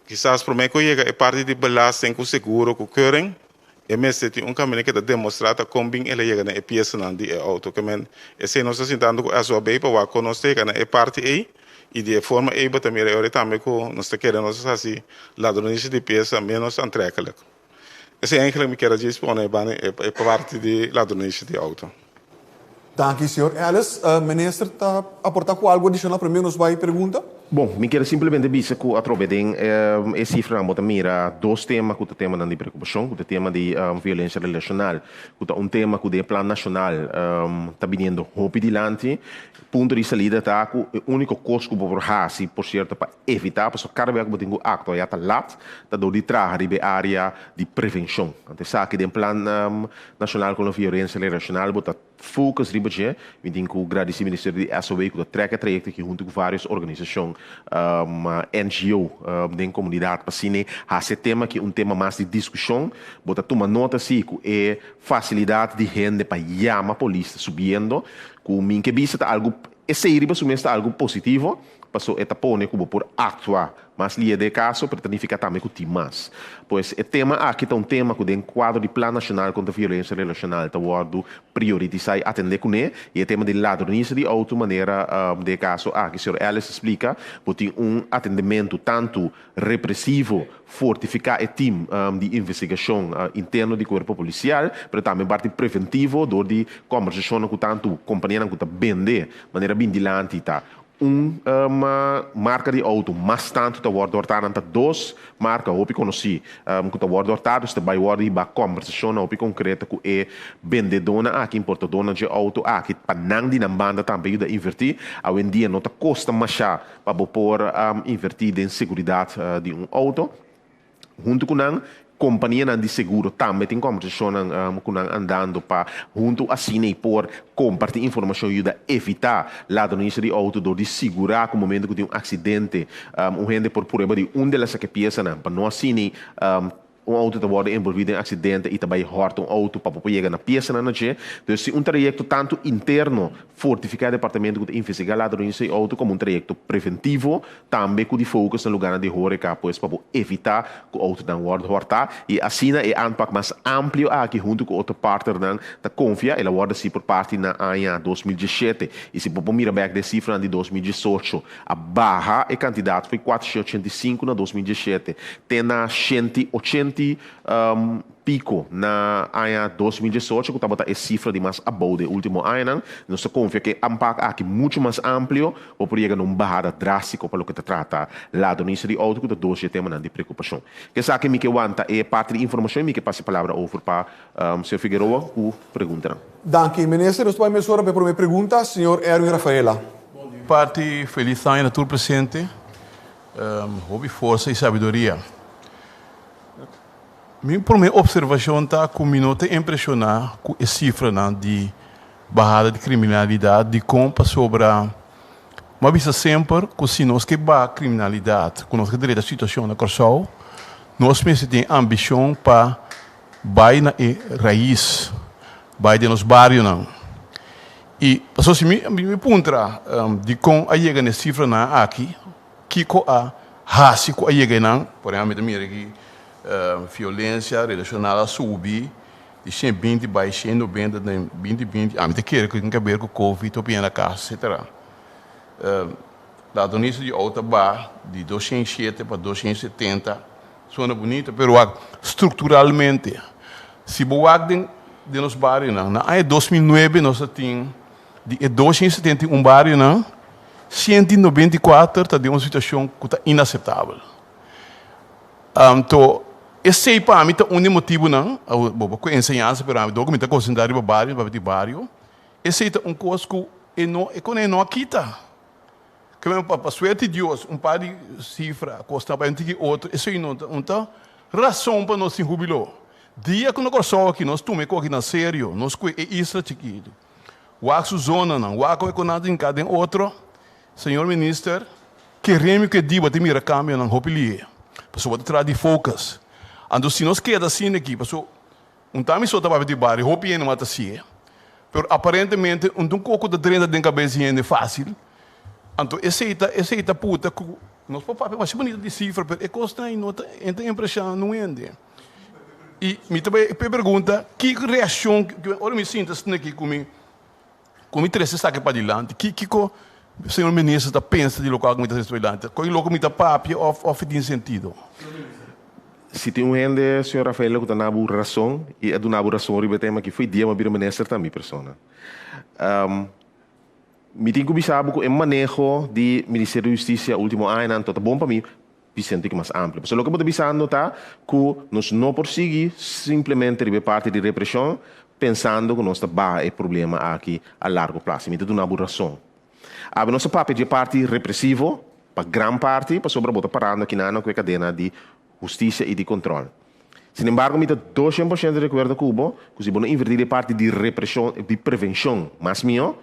Quizás para mim que chega é parte de belasting com seguro, com curring. E mesmo tem um caminho que está demonstrado como bem ele chega na peça não de auto. Que men, esse nós está sentando com a sua bem para que nós chega na parte aí e de forma aí para também é também que nós está querendo nós assim ladrões de peça menos antrekkelijk. Esse é eigenlijk me quero dizer é parte de ladrões de auto. Dank u, senhor Ellis. Minister, está aportar com algo adicional para mim, nos vai pergunta? Bom, me quero simplesmente dizer que a Trobedem é cifra na mira dois temas que o tema de preocupação, que o tema de violência relacional, que é um tema que o plano nacional está vindo rapidamente, ponto de saída está que o único custo que por hasi por certo para evitar, porque cada vez que tem acto já está lá, está do de trabalhar de área de prevenção. Então, sabe que o plano nacional com a violência relacional, está focus ribeje, we think o grande ministério de SOE que treca trajecto que junto com várias organizações, NGO, da comunidade, para cine, esse tema que tema mais de discussão, bota toma nota se que é facilidade de gente para chamar a polícia subindo, com mim que vista algo, esse riba sumesta algo positivo, passou etapone como por actuar, mas li de caso para planificar também com mais. Pois o tema aqui é um tema que tem quadro de plano nacional contra a violência relacional, está word priorizar atender com ele, e o tema de ladronice de outra maneira de caso aqui o senhor Ellis explica, porque tem atendimento tanto repressivo, fortificar o time de investigação interno do corpo policial, mas também parte preventivo, door de conversação com tanto companheiro que está bem maneira bem dilante tá. Uma marca de auto, mas tanto da word hortado dois marcas, eu conheci, que da word hortado, está by word ba conversação, eu concreta que é vendedora, aqui importadora de auto, aqui para não de na banda também da invertir, ao em dia não tá custa mais para pôr invertir em segurança de auto, junto com companhia de seguro também tem conversação com andando para junto assim e por compartilhar informação ajuda a evitar ladronice de auto de segurar com o momento que tem acidente gente por prova de delas que peça para não assim auto está envolvido em acidente e também horta auto para poder chegar na peça na noite. Então, se trajecto tanto interno, fortificar o departamento que investiga ladronice auto como trajecto preventivo, também com de focus no lugar de horeca, pois para evitar que o auto não horta e assim é aanpak mais amplo aqui junto com outro partner da confia, ela guarda se por parte na ano 2017 e se por mirar back de cifra de 2018, a barra é candidato foi 485 na 2017, tem na 180 pico na ano 2018, que estava a cifra de mais abaixo do último ano, nós confia que o impacto aqui muito mais amplo, ou por chegar numa barrada drástica para o que trata lá do início de auto, que é dois temas de preocupação. Que sabe que me que wanta é parte de informação, me que passe a palavra over para o Sr. Figueroa, com pergunta. Dank u, minister. Nós vamos agora para a minha pergunta, Sr. Erwin Rafaela. Parte feliz ano todo presente, houve força e sabedoria. Por minha observação, está com minuto impressionar com a cifra de barrada de criminalidade, de compra sobre uma vista sempre que se nós que a criminalidade, que nós que direito a situação na Corsol, nós mesmos temos ambição para vai na raiz, vai de nos barrios não. E só se me puntra de com a chega na cifra na aqui, que com a hasi com a chega não, por exemplo, mira aqui violência relacional a subir, de 120 baixando, 20, me te quero que tem a ver com Covid, ou na casa, etc. da doença de alta bar, de 207 para 270, suena bonita, pero estruturalmente, se você de nos bairros, em 2009 nós tínhamos de 271 bairros, 194 está de uma situação que está inaceitável. Então, esse para mim é um motivo não, com ensinança para mim, documento concentrado para bairro, esse é um coisa que não aquita. Que para suerte de Deus, par de cifra, custa para gente que outro, isso aí não está razão para nós se jubilar. Dia que nós só aqui, nós tomamos aqui na sério, nós que é isso chiquito. O axo zona não, o axo econômico em cada outro, senhor ministro, queremos que diga te mira câmbio não hopilie, pessoa de trás de focus. Ando se nós queda assim aqui, pessoa, time só estava de bar, hopilie não mata se, pero aparentemente pouco de drena dentro da cabeça é fácil. Então esse é puta que nós podemos mas bonito de cifra, pero é costa em nota, então impressão não ende. E me também pergunta que reação que olha me sinto assim aqui comigo interesse saque para adiante que o senhor ministro está pensa de local que me está adiante que logo me está papo of tem sentido se tem gente senhor Rafael que está na boa razão e é do na boa razão o tema que foi dia mas o ministro também persona me tem que saber que o manejo do Ministério da Justiça último ano está bom para mim Vicente que mais amplo. Mas o que eu estou pensando é que nós não prosseguimos simplesmente de parte de repressão, pensando que nós temos problema aqui a largo prazo. Me dá uma boa razão. A nossa papel de parte repressiva, para grande parte, para sobretudo parando aqui na cadena de justiça e de controle. Sin embargo, me dá 200% de acordo com Cuba, que se não invertir de parte de repressão, de prevenção, mas meu,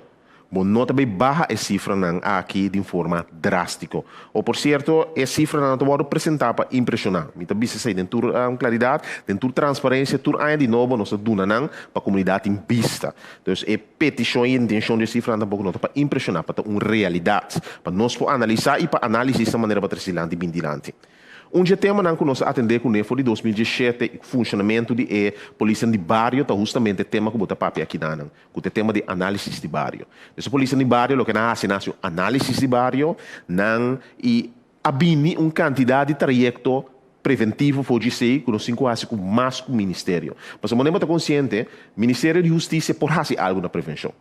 mas não também barra a cifra aqui de forma drástica. Ou, por certo, a cifra não está apresentada para impressionar. Me também se sai dentro claridade, dentro transparência, tudo aí de novo nós duna para a comunidade em vista. Então, a petição e a intenção de cifra não está para impressionar, para ter uma realidade, para nós analisar e para analisar de maneira para trazer de bem diante. tema que nós atendemos com o de 2017, funcionamento de polícia de bairro, está justamente o tema que bota papi aqui na o tema de análise de bairro. Essa polícia de bairro, o que nasce análise de bairro, e abini quantidade de trajeto preventivo, for dizer, que nós quase com mais com o ministério. Mas o momento está consciente, o Ministério de Justiça por fazer algo na prevenção.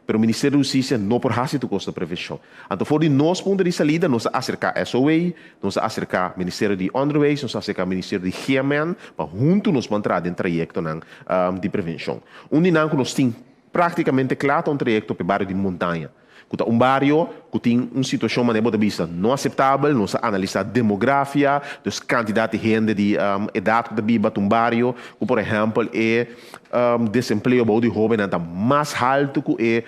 Pero o Ministério da Justiça não por fazer o custo da prevenção. Então, for de nós ponto de saída, nós acercar a SOA, nós acercar o Ministério de Underways, nós acercar o Ministério de Gemen, para junto nós entrar em trajeto de prevenção. Onde nós temos praticamente claro um trajeto para o bairro de montanha. Bairro que tem uma situação de vista não aceitável, nós analisar a demografia, dus quantidade de gente de idade que vive em bairro, que, por exemplo, desemprego de jovens está mais alto que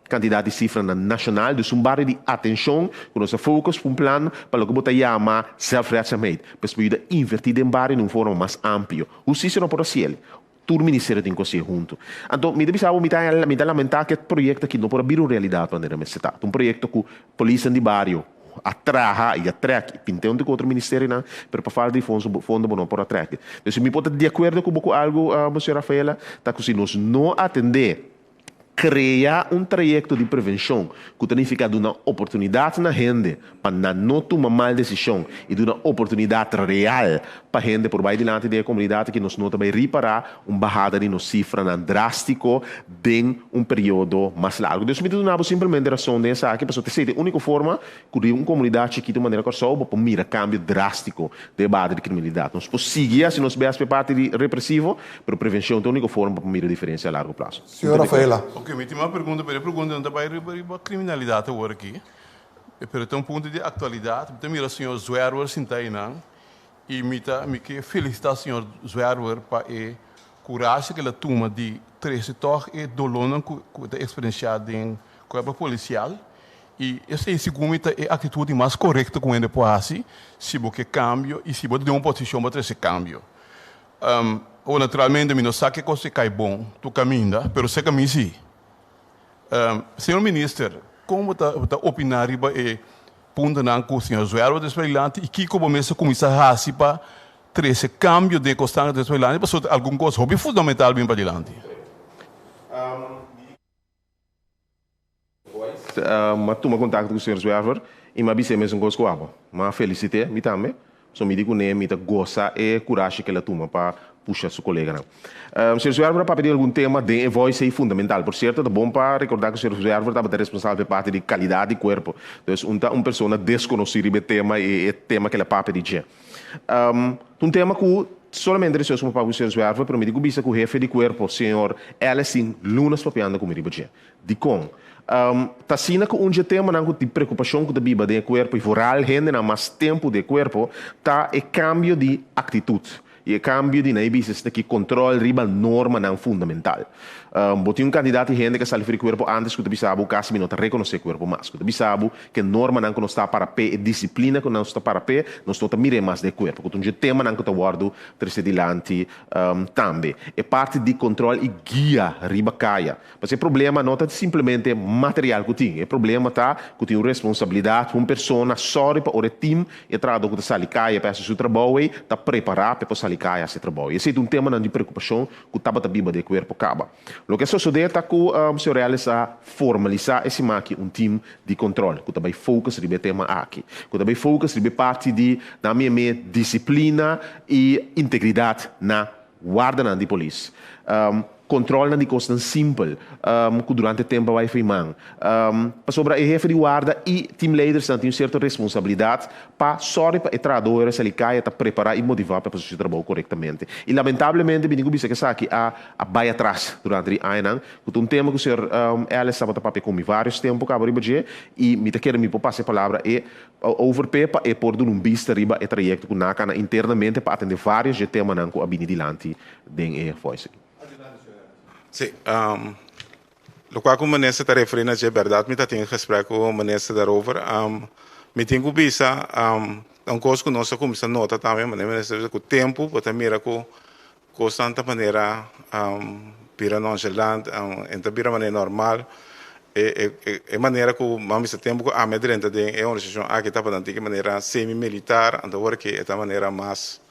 quantidade de cifra nacional, dus bairro de atenção, que nós focus um plano para o que você chama self-reachment, para poder invertir em bairro de uma forma mais ampla. Justiça não pode ser. Todo o Ministério tem que ser junto. Então, me dá lamentar que o projeto aqui não pode vir uma realidade para a cidade. Um projeto que a polícia de bairro atraha e atraque, pinteu de outro ministério, mas para falar de fundo não pode atraque. Então, me pode de acordo com algo, Sr. Rafaela, tá que se nós não atender, criar um trajeto de prevenção que significa dar uma oportunidade na gente para não tomar mal decisão e dar uma oportunidade real para a gente por baixo delante da comunidade que nós não também reparar uma barrada de nos cifra drástico em um período mais largo. Então, me dá simplesmente a razão dessa aqui, para ter a única forma que uma comunidade chiquita de maneira que só para mirar cambio drástico de base de criminalidade. Nós podemos seguir se nós vemos parte de repressivo, mas prevenção é a única forma para mirar a diferença a largo prazo. Senhor Rafaela. Ok, me tem uma pergunta não está para a criminalidade agora aqui. Pero tem um ponto de atualidade. Também o senhor Zwerwer Sintainang e me que felicitar o senhor Zwerwer para a coragem que ele toma de trazer e dolor que está experienciado em corpo policial. E essa é a atitude mais correta com ele pode fazer, se você cambia e se você tem uma posição para trazer cambio. Ou naturalmente, não sabe que você cai bom, tu caminha, mas você caminha sim. Senhor Ministro, como está opinar sobre ponto que o senhor Zwerwer desvelante e que como mesmo começa a fazer para esse cambio de constante desvelante para alguma coisa hobby fundamental bem para adiante? mas toma contato com o senhor Zwerver e me avisa mesmo com os coabos. Mas felicite, me também. So me digo nem me gosta e coragem que ela toma para puxar seu colega. Senhor Zwerver, para pedir algum tema de voz é fundamental. Por certo, é bom para recordar que o senhor Zwerver estava responsável por parte de qualidade de corpo. Então, uma pessoa desconhecida o tema e o tema que ela para pedir. Um tema que solamente resolve como para o senhor Zwerver, pero me digo que o jefe de corpo, o senhor Ellison Lunas, papiando comigo. De com. Tá sina que um tema não tem preocupação com a biba de corpo e voral rende na mais tempo de corpo tá é cambio de atitude e é cambio de naibis que controle riba norma não fundamental. Botei candidato de gente que sale fora corpo antes que o bisabu caso me não reconhecer corpo mais que o bisabu que norma não está para pé e disciplina que não está para pé não está mire mais de corpo que um tema não está guardo terceirante também é parte de controle e guia riba caia mas o problema não está simplesmente material que tem o problema está que tem uma responsabilidade uma pessoa sorry para o time e trado que sale caia para seu trabalho e está preparado para salir caia esse trabalho esse é um tema não de preocupação que estava a biba de corpo acaba. O que sucede é que o senhor realiza formalizar esse time de controle, que também foca no tema aqui, que também foca na parte de na minha disciplina e integridade na guarda de polícia. Controle não é coisa simples, que durante o tempo vai firmar. Sobre a jefe de guarda e team leaders têm uma certa responsabilidade para sorrir para entradores, se ele cai, para preparar e motivar para fazer o trabalho corretamente. E lamentavelmente, eu digo que aqui a vai atrás durante o ano, que um tema que o senhor ela estava para comigo vários tempos, e me quero me passar a palavra e overpepa e por um vista riba e trajeto que na internamente para atender vários temas que a binidilante den voice. Sim, lo qual como ministro está referindo é verdade, me está tendo respeito com o ministro daarover. Me tenho visa, coisa que nós começamos a notar também, mas o tempo, para mira com constante maneira, pira nonchalant, então pira maneira normal, e maneira que vamos a tempo que a medrenta de é uma situação aqui está para de maneira semi-militar, então agora que é maneira mais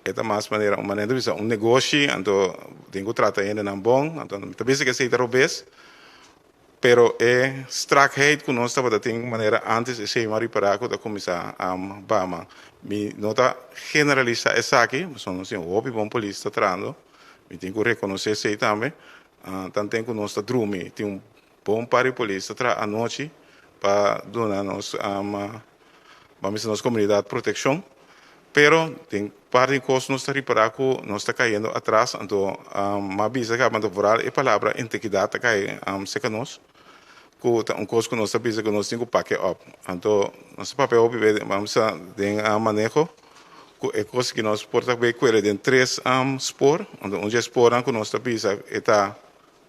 esta mais maneira de negócio, então tenho que tratar ainda não bom, então talvez que seja talvez, pero é strakheid que nós estava de maneira antes de ser mais para que começar a bama. Me nota generalista essa aqui, são assim o bom polícia tratando, me tenho que reconhecer isso também, tanto tem que nós está drumi, tem bom par polícia tra a noite para donar nós vamos nossa comunidade proteção. Pero tem parte de coisas nós está reparar que nós está caindo atrás, então uma visa que a voral é palavra integridade está caindo seca nós, que coisa que nós está visa que nós temos que pagar up, então nosso papel up vamos a ter manejo, que é coisa que nós porta bem com ele tem 3 spor, então onde spor que nós está visa está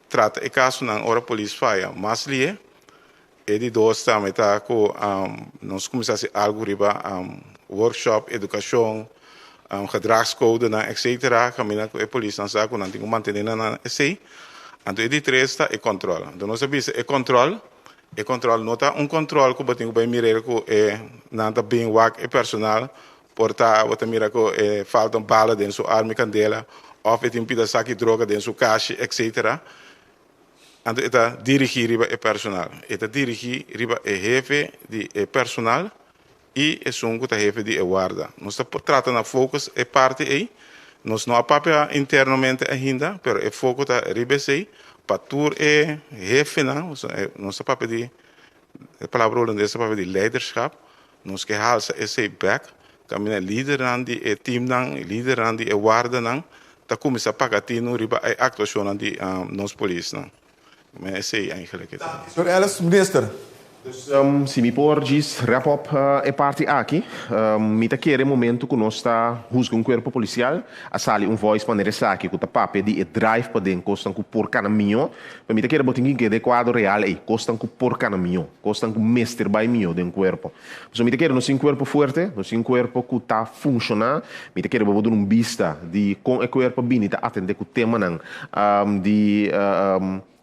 trata e caso na hora polícia falha, mas ali e de 2 também está com nós começamos a algo riba workshop, educação, gedragscode, etc. Caminha com a polícia, não sabe, não tem que manter na esse. Então, de 3 está o controle. Então, nós sabemos o controle não está controle que tem que bem mirar que é nada bem wak e personal, portar, você mira que falta bala dentro sua arma candela, ou tem pedaço de droga dentro sua caixa, etc. Então, está dirigir riba e personal. Está dirigir riba e jefe de personal. E é um que jefe de guarda. Nós estamos tratando de focus é parte aí. Nós não apapia internamente ainda, mas é foco da RBC para tur é jefe não. Nós papel de a palavra holandesa papel de leadership. Nós que halsa esse back, caminha líder nan de team nan, líder nan de guarda nan, tá começa a pagar tino riba a actuação de nós polícia nan. Mas esse é eigenlijk het. Senhor Ellis, minister. Dus se me porgis wrap-up é parte aqui, me quer momento que nós está juzgando corpo policial, a sali voice maneira aqui que tá papo de drive para dentro, costam que por caminho, para me quer botar que de quadro real aí, costam que por caminho, costam que mestre by mio dentro corpo. So me quer no sem corpo forte, no sem corpo que tá funcionar, me quer botar vista de com o corpo bem tá atender que o tema não de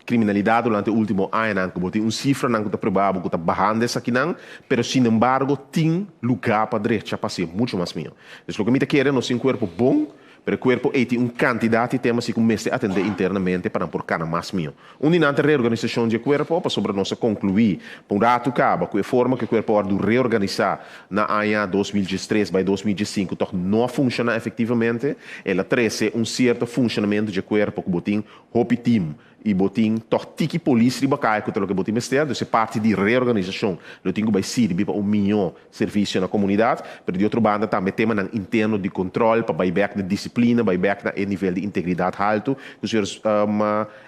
criminalidade durante o último ano, que tem cifra que está provável que está barrando essa aqui, mas, sin embargo, tem lugar para direita para ser muito mais melhor. Então, o que me quer é um corpo bom, Pero el cuerpo tiene un cantidad de temas que comienza a atender internamente para por cada más mío. Una reorganización del cuerpo para sobre nos concluir por un rato cabo que forma que o cuerpo va a reorganizar na año 2013 para 2015 toch não funciona efetivamente. Ela traz um certo funcionamento do corpo que botin hopi team e botin toch tiki polícia riba cai que o que botin mestre, então parte de reorganização. Eu tenho vai ser para um melhor serviço na comunidade, mas de outra banda também tema na interno de controle para buyback de disciplina, buyback na nível de integridade alto, que os senhores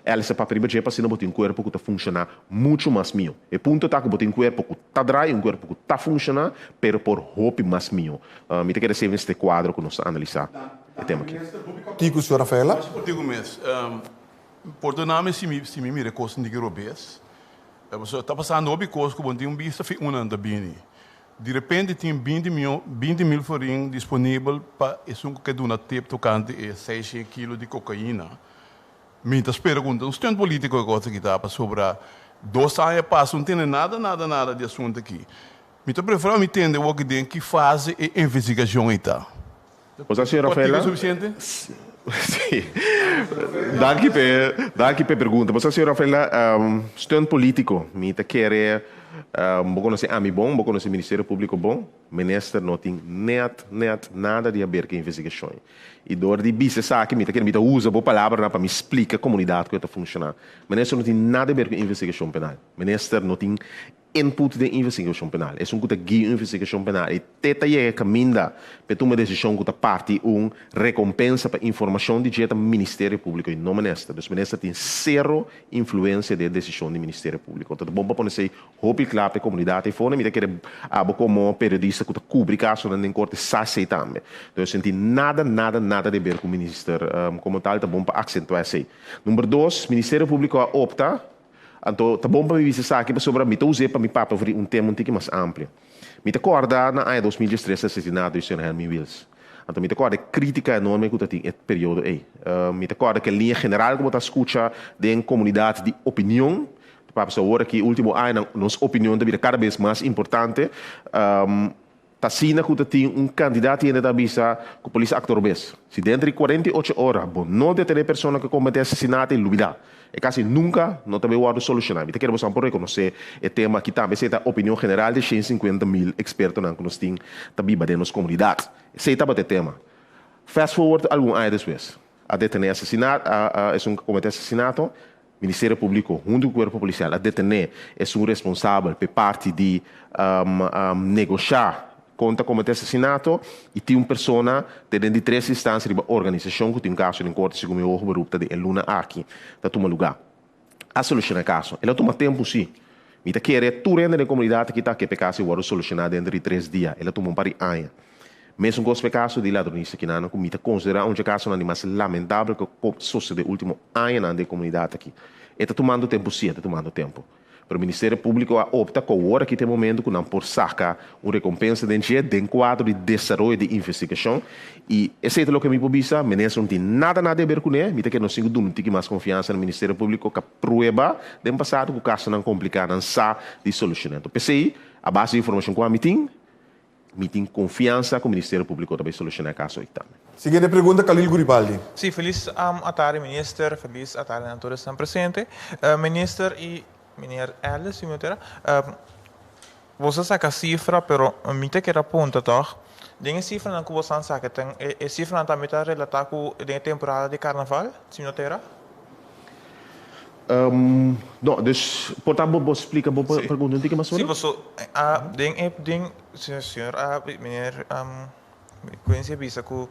ela se para riba para se botin corpo que está funcionar muito mais melhor. E ponto tá que botin corpo que está dry, um corpo que está funcionar, pero por hopi mais melhor. Me te quero ser este quadro que nós analisar o tema aqui. Tico, senhora Rafaela. Digo mesmo. Portanto, se me mira coisa de Robes, está passando obi coisa que tem vista fi uma da bini. De repente tem 20 mil forinhos disponível para isso que duna tempo tocante 6 kg de cocaína. Me está perguntando, um estudante político que está sobre 2 anos passa, não tem nada de assunto aqui. Me está preferendo entender o que faz a investigação está. Você, senhora Rafaela? Suficiente? Sim. Danke per pergunta. Você, senhora Rafaela, estudante político, me está querer conhecer a mim bom, conhecer o Ministério Público bom, ministro não tem nada de a ver com a investigação. E dor de bisa sabe que me usa boa palavra para me explicar a comunidade que está funcionando. Ministro não tem nada a ver com a investigação penal. Ministro não tem input de investigação penal. É um que guia investigação penal. E teta é caminha para tomar decisão que parte recompensa para informação de dieta Ministério Público e não ministro. Então, o ministro tem zero influência de decisão do Ministério Público. Então, bom para poner roupa claro para a comunidade e fora, me quer como periodista que cobre caso na corte sai também. Então, eu senti nada de ver com o ministro como tal, tá bom para acentuar isso. Número 2, o Ministério Público opta. Então, tá bom para me visitar aqui sobre me usar para me papo sobre um tema um pouco mais amplo. Me acorda na ano 2013 assassinato do Sr. Helmy Wills. Então, me acorda crítica enorme que tem esse período aí. Me acorda que a linha general que você escuta de comunidade de opinião, para agora que último ano nossa opinião deve cada vez mais importante. Tá sina que tem candidato ainda da bisa que a polícia actor bes. Se dentro de 48 horas, não deter a pessoa que comete assassinato e lubida. É quase nunca não também o solucionar. Então, quero você reconhecer o tema que também é a opinião general de 150 mil expertos que nós temos também dentro da nossa comunidade. Esse é o tema. Fast forward algum ano depois. A detener assassinato, é comete assassinato, Ministério Público, junto com o Corpo Policial, a detener é responsável por parte de negociar conta cometer assassinato e tem uma pessoa dentro de 3 instâncias de organização que tem um caso em corte segundo o grupo de Luna aqui da toma lugar a solucionar caso ela toma tempo sim me tá querer tu rende na comunidade que tá que caso o solucionar dentro de 3 dias ela toma um ano mesmo com o caso de ladronista que não me tá considerar um caso mais lamentável que sucede no último ano na comunidade aqui está tomando tempo sim está tomando tempo. Pero o Ministério Público opta com o hora que tem momento que não por sacar uma recompensa de quadro de desenvolvimento de investigação e esse é o que me publica, o ministro não tem nada a ver com ele, me tem que não tem mais confiança no Ministério Público que prueba de passado que o caso não complicado, não sabe de solucionar. Então, PCI, a base de informação que me tem confiança que o Ministério Público também solucionar o caso aí também. Seguinte pergunta, Khalil Guribaldi. Sim, feliz tarde, ministro, feliz tarde a todos que estão presentes. Ministro e meneer Ellis, você saca a cifra, mas me tem que apontar, toch? Tem cifra que você saca, tem cifra também está relatada com a temporada de carnaval, se não terá? Não, dus, portanto, você explica a pergunta um pouco mais sobre? Sim, senhor, meneer, conhece bisa que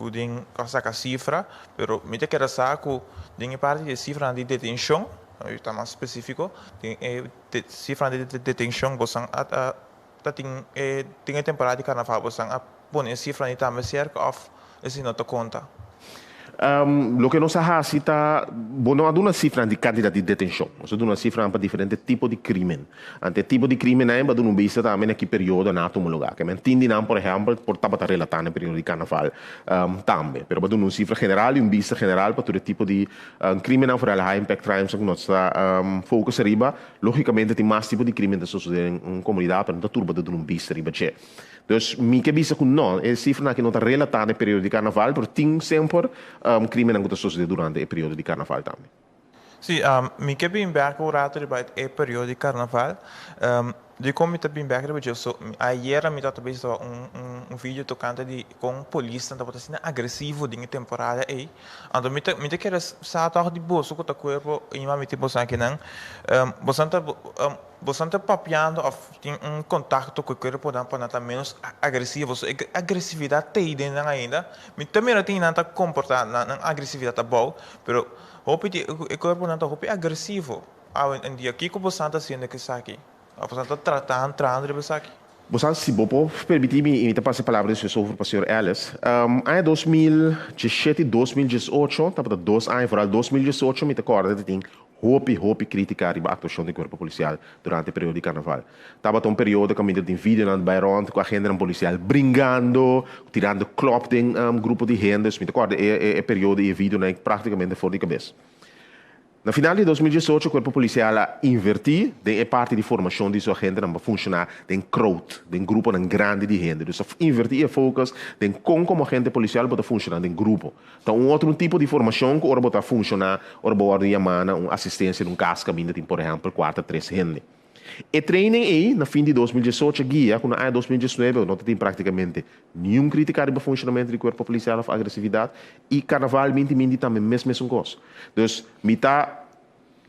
tem saca a cifra, mas me tem que sacar que parte de cifra de detenção. Está mais específico, tem cifra de detenção, você tem a temporada de carnaval, você põe cifra de também cerca ou esse não te conta. Lo que nós fazemos é não há uma cifra de quantidade de detenção, nós temos uma cifra para diferentes tipos de crime. Ante tipo de crime é para um vista também naquele período na um lugar. Que entende não, por exemplo, por estar relatando no período de carnaval também. Mas para uma cifra general e vista general para todo tipo de crime não for high impact crimes que nós focus arriba, logicamente tem mais tipo de crime que sucede em comunidade, para não turba de um vista arriba. Dus mi que bisa com não, é cifra que não está relatada no período de carnaval, porque tem sempre crime que está sucedendo durante o período de carnaval também. Sim, mi que bem berco rato bij het período de carnaval. De como me bem berco de so ayer me tá também só vídeo tocante de com polícia tá botando agressivo de temporada aí. Ando me tá quer sa tá de bolso com o corpo e me tipo aqui não. Você papiando tem contato com o corpo da para menos agressivo. So, agressividade tem dentro ainda. Me também não tem nada comportar na agressividade tá bom, pero hope o corpo não tá hope agressivo. Em dia aqui como você tá sendo que aqui. Você está tratando de isso aqui. Você se você permitir-me imitar a palavra sobre o senhor Ellis. Em 2017 e 2018, estava 2 anos, fora 2018, me recordo que tem hope criticar a atuação do corpo policial durante o período de carnaval. Estava um período que me tem vídeo na bairro com a agenda policial brincando, tirando clop de grupo de gente, me recordo é período e vídeo praticamente fora de cabeça. Na final de 2018, o corpo policial invertiu a parte de formação de sua gente para funcionar em crowd, em grupo grande de gente. Então, invertir o foco em como a gente policial pode funcionar em grupo. Então, outro tipo de formação que ora pode funcionar, ora pode chamar uma assistência de casca, tem, por exemplo, 4 a 3 gente. E training aí, na fim de 2018, guia, quando em 2019, não tem praticamente nenhum crítica do funcionamento do corpo policial de agressividade, e carnaval, também mesmo coisa. Então, me está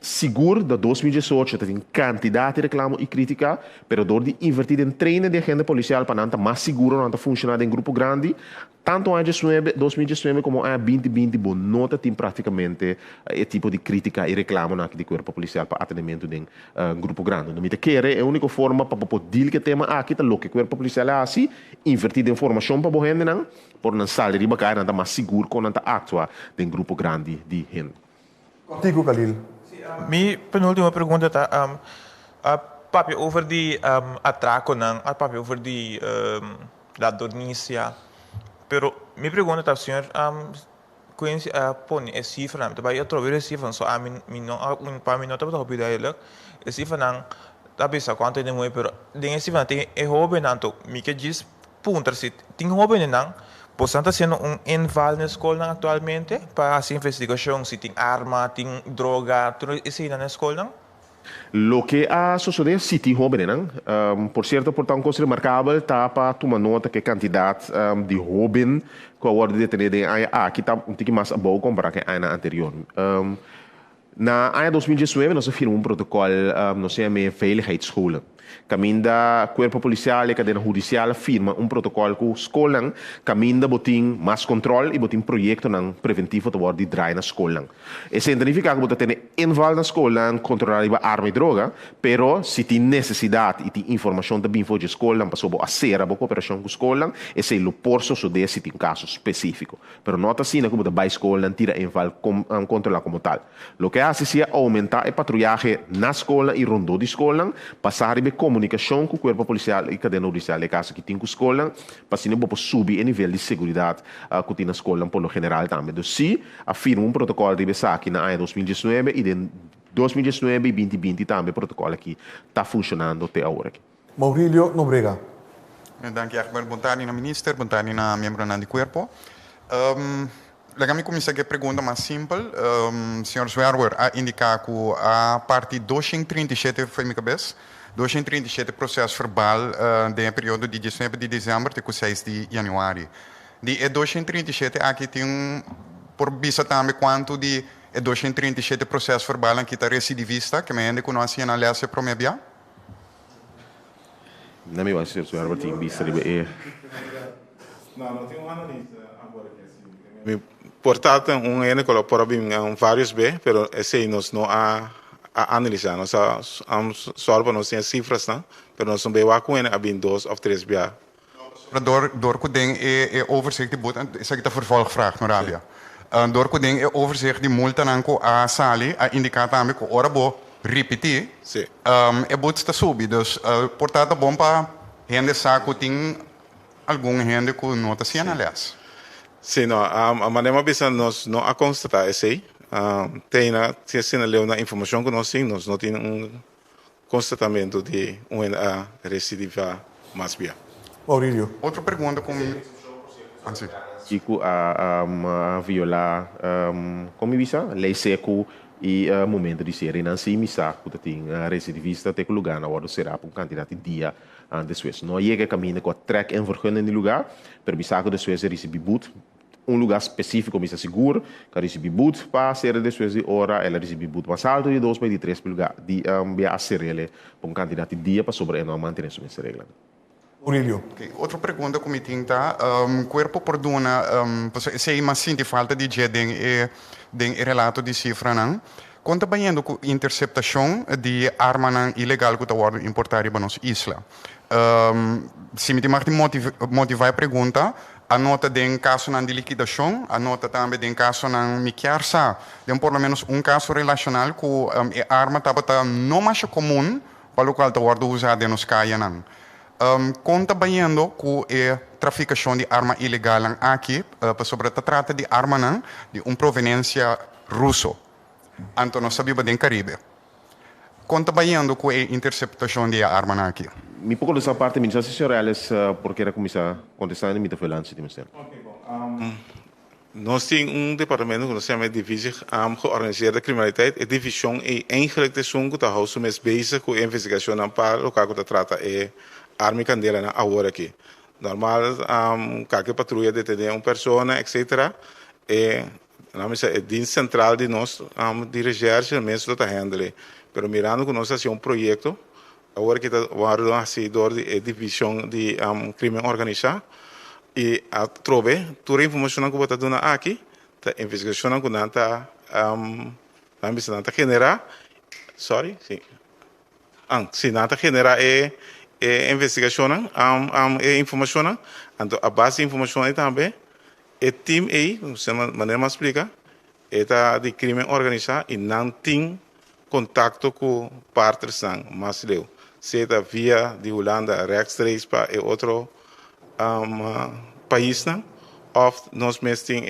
seguro de 2018, tem quantidade de reclamo e crítica, mas door de invertir em treino de agente policial para não mais seguro, não funcionar em grupo grande, tanto em 2019 como em 2020, não tem praticamente esse tipo de crítica e reclamo na do corpo policial para atendimento de grupo grande. Não me quer é a única forma para poder que tema aqui tá louco, o corpo policial é assim, invertir de informação para a gente não, por não sair de bacar, não mais seguro quando não atua em grupo grande de gente. Contigo, Khalil. Minha penúltima pergunta tá papi over die atraco não, papi over die da dormícia. Pero minha pergunta tá senhor conhece pone é cifra, tá vai através de cifra, só não para mim não tá para pedir ele. É cifra não tá bisa quanto de muito, pero de cifra tem é hobby não, me que diz punter se tem hobby não. Você está sendo inval na escola atualmente para essa investigação? Se tem arma, tem droga, tudo isso na escola? Lo que ha sucedido sí tem jovens, por cierto, por tan cosa remarcável, está para tomar nota que quantidade de jovens que agora detenidos aqui está um pouco mais abaixo comparado com a ano anterior. Na ano 2019 nós firmamos protocolo, nós chamamos veiligheidsscholen. Caminda corpo policial e cadena judicial firma protocolo com escola, caminda botin mais controle e botin projeto nan preventivo de de draai na escola. Isso significa que você tem inval na escola, controlar a arma e droga, pero se tem necessidade e tem informação da info de escola, para sobre a ser a cooperação com a escola, esse é o porso so de se tem caso específico. Pero nota assim como da by escola tira inval controlar como tal. Lo que hace é aumentar o patrulhaje na escola e rondô de escola, passar a comunicação com o corpo policial e cadena judicial, é caso que tem com a escola, para assim não subir o nível de segurança que tem na escola, por lo general também. Então, sim, afirma protocolo de aqui na ano 2019 e de 2019 e 2020 também protocolo aqui está funcionando até agora. Maurílio Nóbrega. Dank je, Akbar. Bom tarde, minister. Bom tarde, membro do corpo. Legal-me começar a pergunta mais simples. Senhor Zwerwer, a indicar que a parte 237 foi minha cabeça. 237 processo verbal do período de 19 de dezembro até 6 de januário. De 237 aqui tem por vista também quanto de 237 processo verbal aqui está recidivista, que me ainda conhece na lei para me enviar? Não me vai ser o Herbert em vista de Não tem analista agora que assim. Portanto, ene colocou vários B, pero esse nós não há a analisar, nós só para nós tem cifras, não? Pero nós não vemos com ele há 2 of 3 B. Door Koeding overzicht die boete, is ik de vervolgvraag, Norabia. Door Koeding overzicht die multa nanko a sali, a indicata ame ko orabo repetir. Sim. Boete está subi, dus portanto bom para gente saco tem algum gente que nota se aliás. Sim, não, a maneira bisa nós não a constatar esse tem na sinaleu na informação que nós temos, não tem constatamento de uma recidiva mais bem. Aurelio. Outra pergunta com... Chico a violar como visa lei seco e momento de ser não se missa que tem recidivista tem lugar na hora será para um candidato de dia de Suécia não é que caminha com track en vergunning no lugar per bisa de Suécia receber boot lugar específico missa seguro que receber boot para ser de Suécia hora ela receber boot mas alto de 2 para de 3 lugar de a ser ele para um candidato de dia para sobre não manter essa regra. Aurelio. Okay. Outra pergunta que me tem tá, corpo perdona, se mas sinti falta de dia den relato de cifra não. Conta banhando com interceptação de arma não ilegal que está sendo importada para nossa isla. Se me tem mais motivar a pergunta, a nota de caso de liquidação, a nota também de caso de miquiarsa, tem por lo menos caso relacional com a arma estava não mais comum para o qual está sendo usada nos caia não. Conta banhando com a traficação de arma ilegal aqui, sobre a trata de arma não, de proveniência russo. Então nós sabemos do Caribe. Conta banhando com a interceptação de arma aqui. Me pouco dessa parte, me diz se Reales porque era começar contestando me foi antes de ministério. Nós temos departamento que nós chamamos de divisão georganiseerde criminaliteit. A divisão é eigenlijk de som que está mais bezig com a investigação para o que está trata é arma candela na agora aqui. Normal, qualquer patrulha detém pessoa, etc. É a dienst central de nós dirigir mesmo está handle. Pero mirando que nós temos projeto, agora que está guardando a divisão de crime organizado e a trove toda a informação que está dando aqui, a investigação que está generar, sorry, sim, se não está generar investigação, informação, então a base de informação é também, o time aí, de maneira mais explica, é de crime organizado e não tem contato com partes mais leu. Seja via de Holanda, rechtstreeks para outro país, ou nós mesmos temos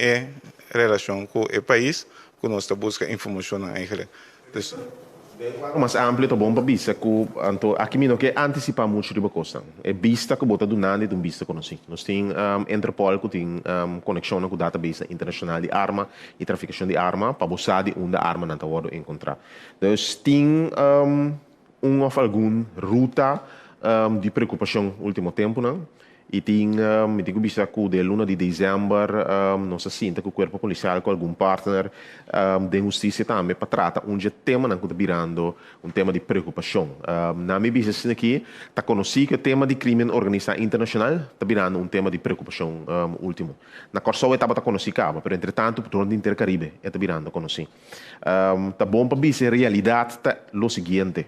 relação com o país, que nós buscamos informação eigenlijk. Dus, mas amplo tá bom para vista que aqui mesmo que antecipar muito de coisa é vista que bota do nada de vista conhecido nós tem Interpol que tem conexão com database internacional de arma e traficação de arma para buscar de onde a arma não está hora encontrar então tem ou alguma ruta de preocupação último tempo não e tem me digo vista que de 1 de dezembro nós sinta que o corpo policial com algum partner de justiça também para tratar tema não está virando tema de preocupação na minha visão aqui está conhecido que o tema de crime organizado internacional está virando tema de preocupação último na Corsou estava conhecido cabo pero entretanto por todo o Intercaribe está virando conhecido está bom para ver a realidade está o seguinte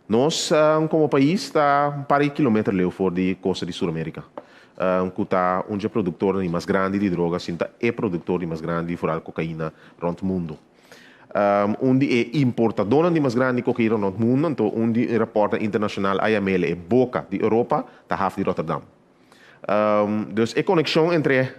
nós, como país, está um par de quilômetros fora da costa de Sul-América. Que está onde é produtor mais grande de drogas, é produtor mais grande de cocaína no mundo. Onde é importador de mais grande de cocaína no mundo, então onde o reporte internacional IML é boca de Europa, está half de Rotterdam. Então, a conexão entre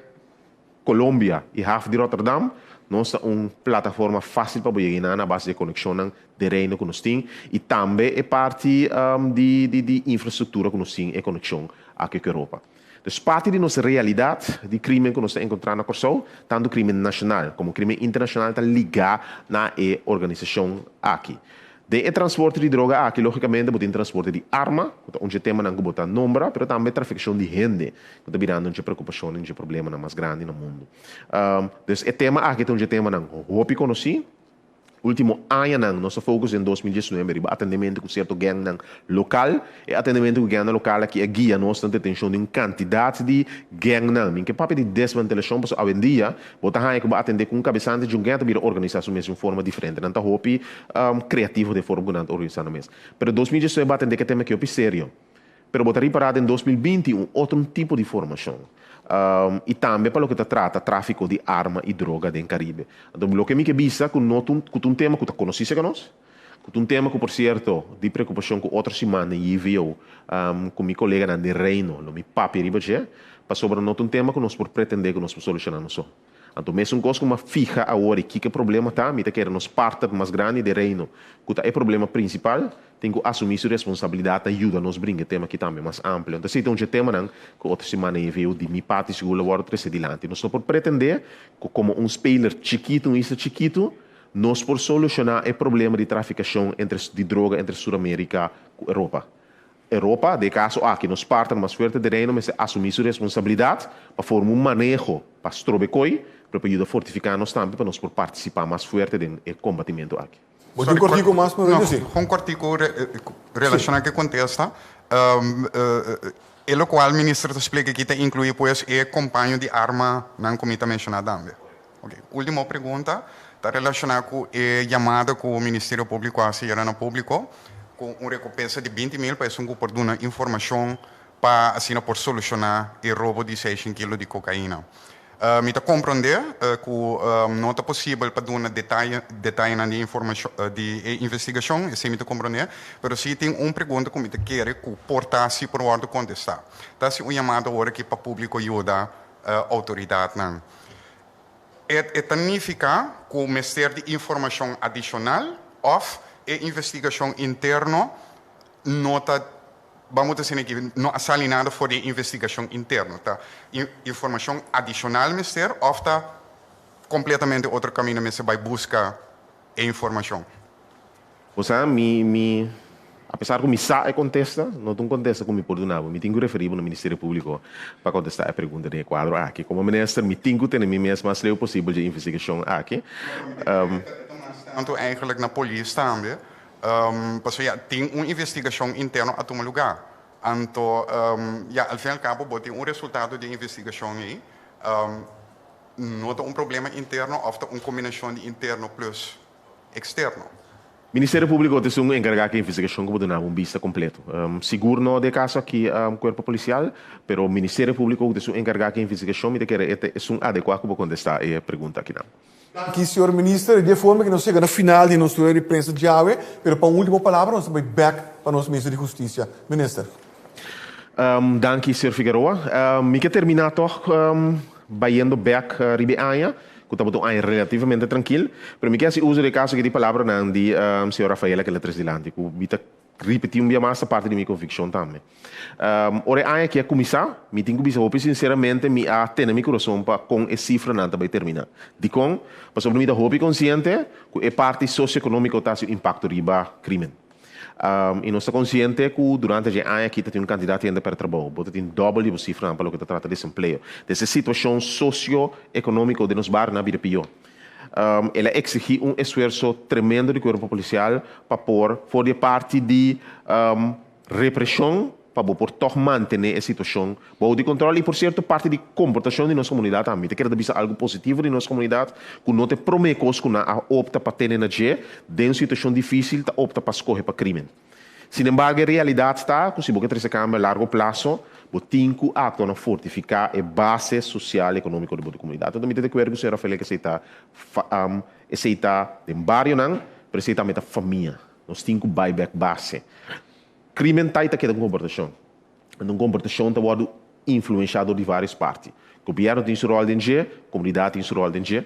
Colômbia e half de Rotterdam nós uma plataforma fácil para chegar na base de conexão de reino que nós temos e também é parte de infraestrutura que nós temos e conexão aqui com a Europa. Então, parte de nossa realidade de crime que nós encontramos na Corsou, tanto crime nacional como crime internacional está ligado na organização aqui. De transporte de droga aqui, logicamente, tem transporte de arma, onde tema não botar nombra, mas também traficação de gente, que está virando uma preocupação, um problema mais grande no mundo. Então, o tema aqui é um tema não roupa conheci. Último ano, nosso foco em 2019 é atendimento com certo gang local, e atendimento com gang local que é guia nossa detenção de uma quantidade de gang que papo de desmantelação, porque hoje em dia, botar que atender com um cabeçante de um gang vira organização mesmo de forma diferente, não está roupa criativo de forma que organizar mesmo. Pero 2019 vai atender que tema que é sério. Pero botar parado em 2020 outro tipo de formação. E também para o que trata tráfico de arma e droga no Caribe. Então, o que me visa que um tema que conhece que nós, que um tema que, por certo, de preocupação com outra semana e viu com meu colega na Reino, no meu papi riba para sobre um tema que nós por pretender que nós solucionar só. Então, mesmo coisa uma fija agora e que problema tá, me quer nos parte mais grande do reino, que é o problema principal, tem que assumir sua responsabilidade e ajuda nos brincar tema que também mais amplo. Então, se tem um tema não, que outra semana eu vejo de minha parte segura agora três adiante. Nós não por pretender que como um speler chiquito, nós por solucionar o problema de traficação de droga entre Sul-América e Europa. Europa, de caso que nos partem mais forte de reino, mas assumir sua responsabilidade para formar um manejo para strobecoi, para ajudar a fortificar nós também, para nós por participar mais forte no combatimento aqui. Um cortico mais para você? Um cortico relacionado com contesta, o qual o ministro explica que inclui pois é companheiro de arma não como está mencionado também. Okay. Última pergunta, está relacionada com a chamada que o Ministério Público faz no público, com uma recompensa de 20 mil para isso por dar informação para assim por solucionar o roubo de 6 kg de cocaína. Me está compreender que não é possível para dar detalhe na informação de investigação, isso me está compreender, mas se tem uma pergunta que me quer que portasse para o ordem contestar. Então, se uma chamada agora que para o público ajuda a autoridade não. Significa que o Ministério de Informação Adicional ou a investigação interna não está, vamos dizer aqui, não está alinhada para a investigação interna. Tá? Informação adicional do Ministério ou está completamente outro caminho, mas você vai buscar a informação. Você, apesar que me sabe contesta, não tem contesta como me perdonava. Me tenho que referir no Ministério Público para contestar a pergunta de quadro aqui. Como ministro, me tenho que ter mim mesmo mais leu possível de investigação aqui. Tanto eigenlijk na polícia também, porque tem uma investigação interna a tomar lugar. Então, ao fim e ao cabo, tem um resultado de investigação aí. Não é um problema interno, ou uma combinação de interno plus externo. Ministério Público tem um encarregado de investigação que pode vista completo. Seguro não é o caso aqui no corpo policial, mas o Ministério Público tem um encarregado de investigação e que é um adequado para contestar a pergunta aqui não. Aqui, senhor ministro, de forma que nós chegamos no final de nossa imprensa de AWE, mas para a última palavra, nós vamos back para o nosso ministro de Justiça. Ministro. Danke, senhor Figueroa. Me quero terminar toch, indo back Ribeanha, que estamos relativamente tranquilo, mas me quero usar o caso que de palavra de senhor Rafaela, que é a presidente, que me repetir mais a parte de minha convicção também. Ora, que é começar, me tenho que dizer, sinceramente, me tem no meu coração para com a cifra não vai terminar. De com, mas sobre mim da hobby consciente, que a parte socioeconômica está o impacto riba crime. E nós estamos conscientes que durante a ano aqui tem um candidato ainda para trabalho, porque tem dobro de cifra para o que trata de desemprego. Dessa situação socioeconômica de nos bairros na vida pior. Ela exige um esforço tremendo do corpo policial para pôr fora parte de repressão para por manter a situação de controle e por certo parte de comportação de nossa comunidade também. Quero dizer algo positivo de nossa comunidade que não te promete que não opta para ter energia de uma situação difícil opta para escolher para crime. Sin embargo, a realidade está que se você quer a largo prazo, você tem que actuar na fortificar a base social e econômica da comunidade. Então, me tem que ver que o senhor Rafael que aceita de barrio não, mas aceita a família. Nós temos que buyback base. Crime está com comportação. Então, comportação está sendo influenciado de várias partes. O governo tem seu rol de a comunidade tem seu rol de a.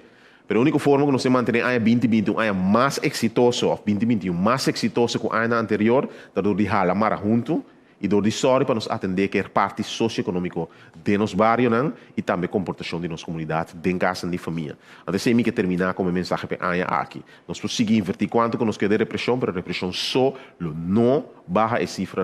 Mas a única forma que nós mantemos a 2021 é mais exitoso, ou 2021 mais exitoso que o ano anterior, é de jalar mara junto e de sorte para nos atender que é parte socioeconômica de nos barrios e também comportação de nossa comunidade, de casa e de família. Então, se eu que terminar com uma mensagem para aqui. Nós conseguimos invertir quanto que nós queremos repressão, mas a repressão só não barra a cifra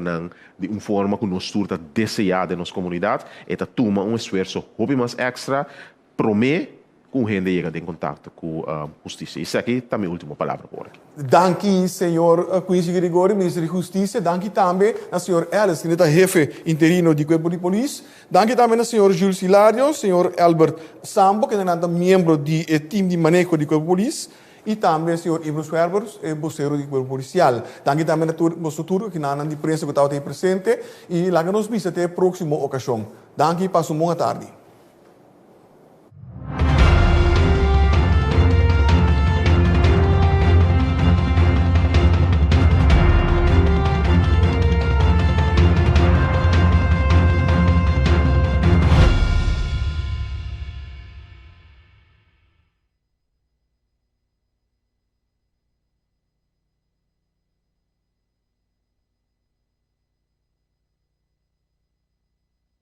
de uma forma que nós turta desejar de nossa comunidade e toma um esforço hobby mais extra, promete com gente chega em contato com a justiça. Isso aqui está a minha última palavra por aqui. Danke, senhor Quincy Gregori, ministro de Justiça. Danke também ao senhor Ellis, que é o chefe interino do Corpo de Polícia. Danke também ao senhor Jules Hilario, senhor Albert Sambo, que é um membro do time de manejo do Corpo de Polícia. E também o senhor Ibro Swerber, vocero do Corpo Policial. Danke também ao nosso turno, que na de prensa que está presente. E lá que nos vemos até a próxima ocasião. Danke e passe uma boa tarde.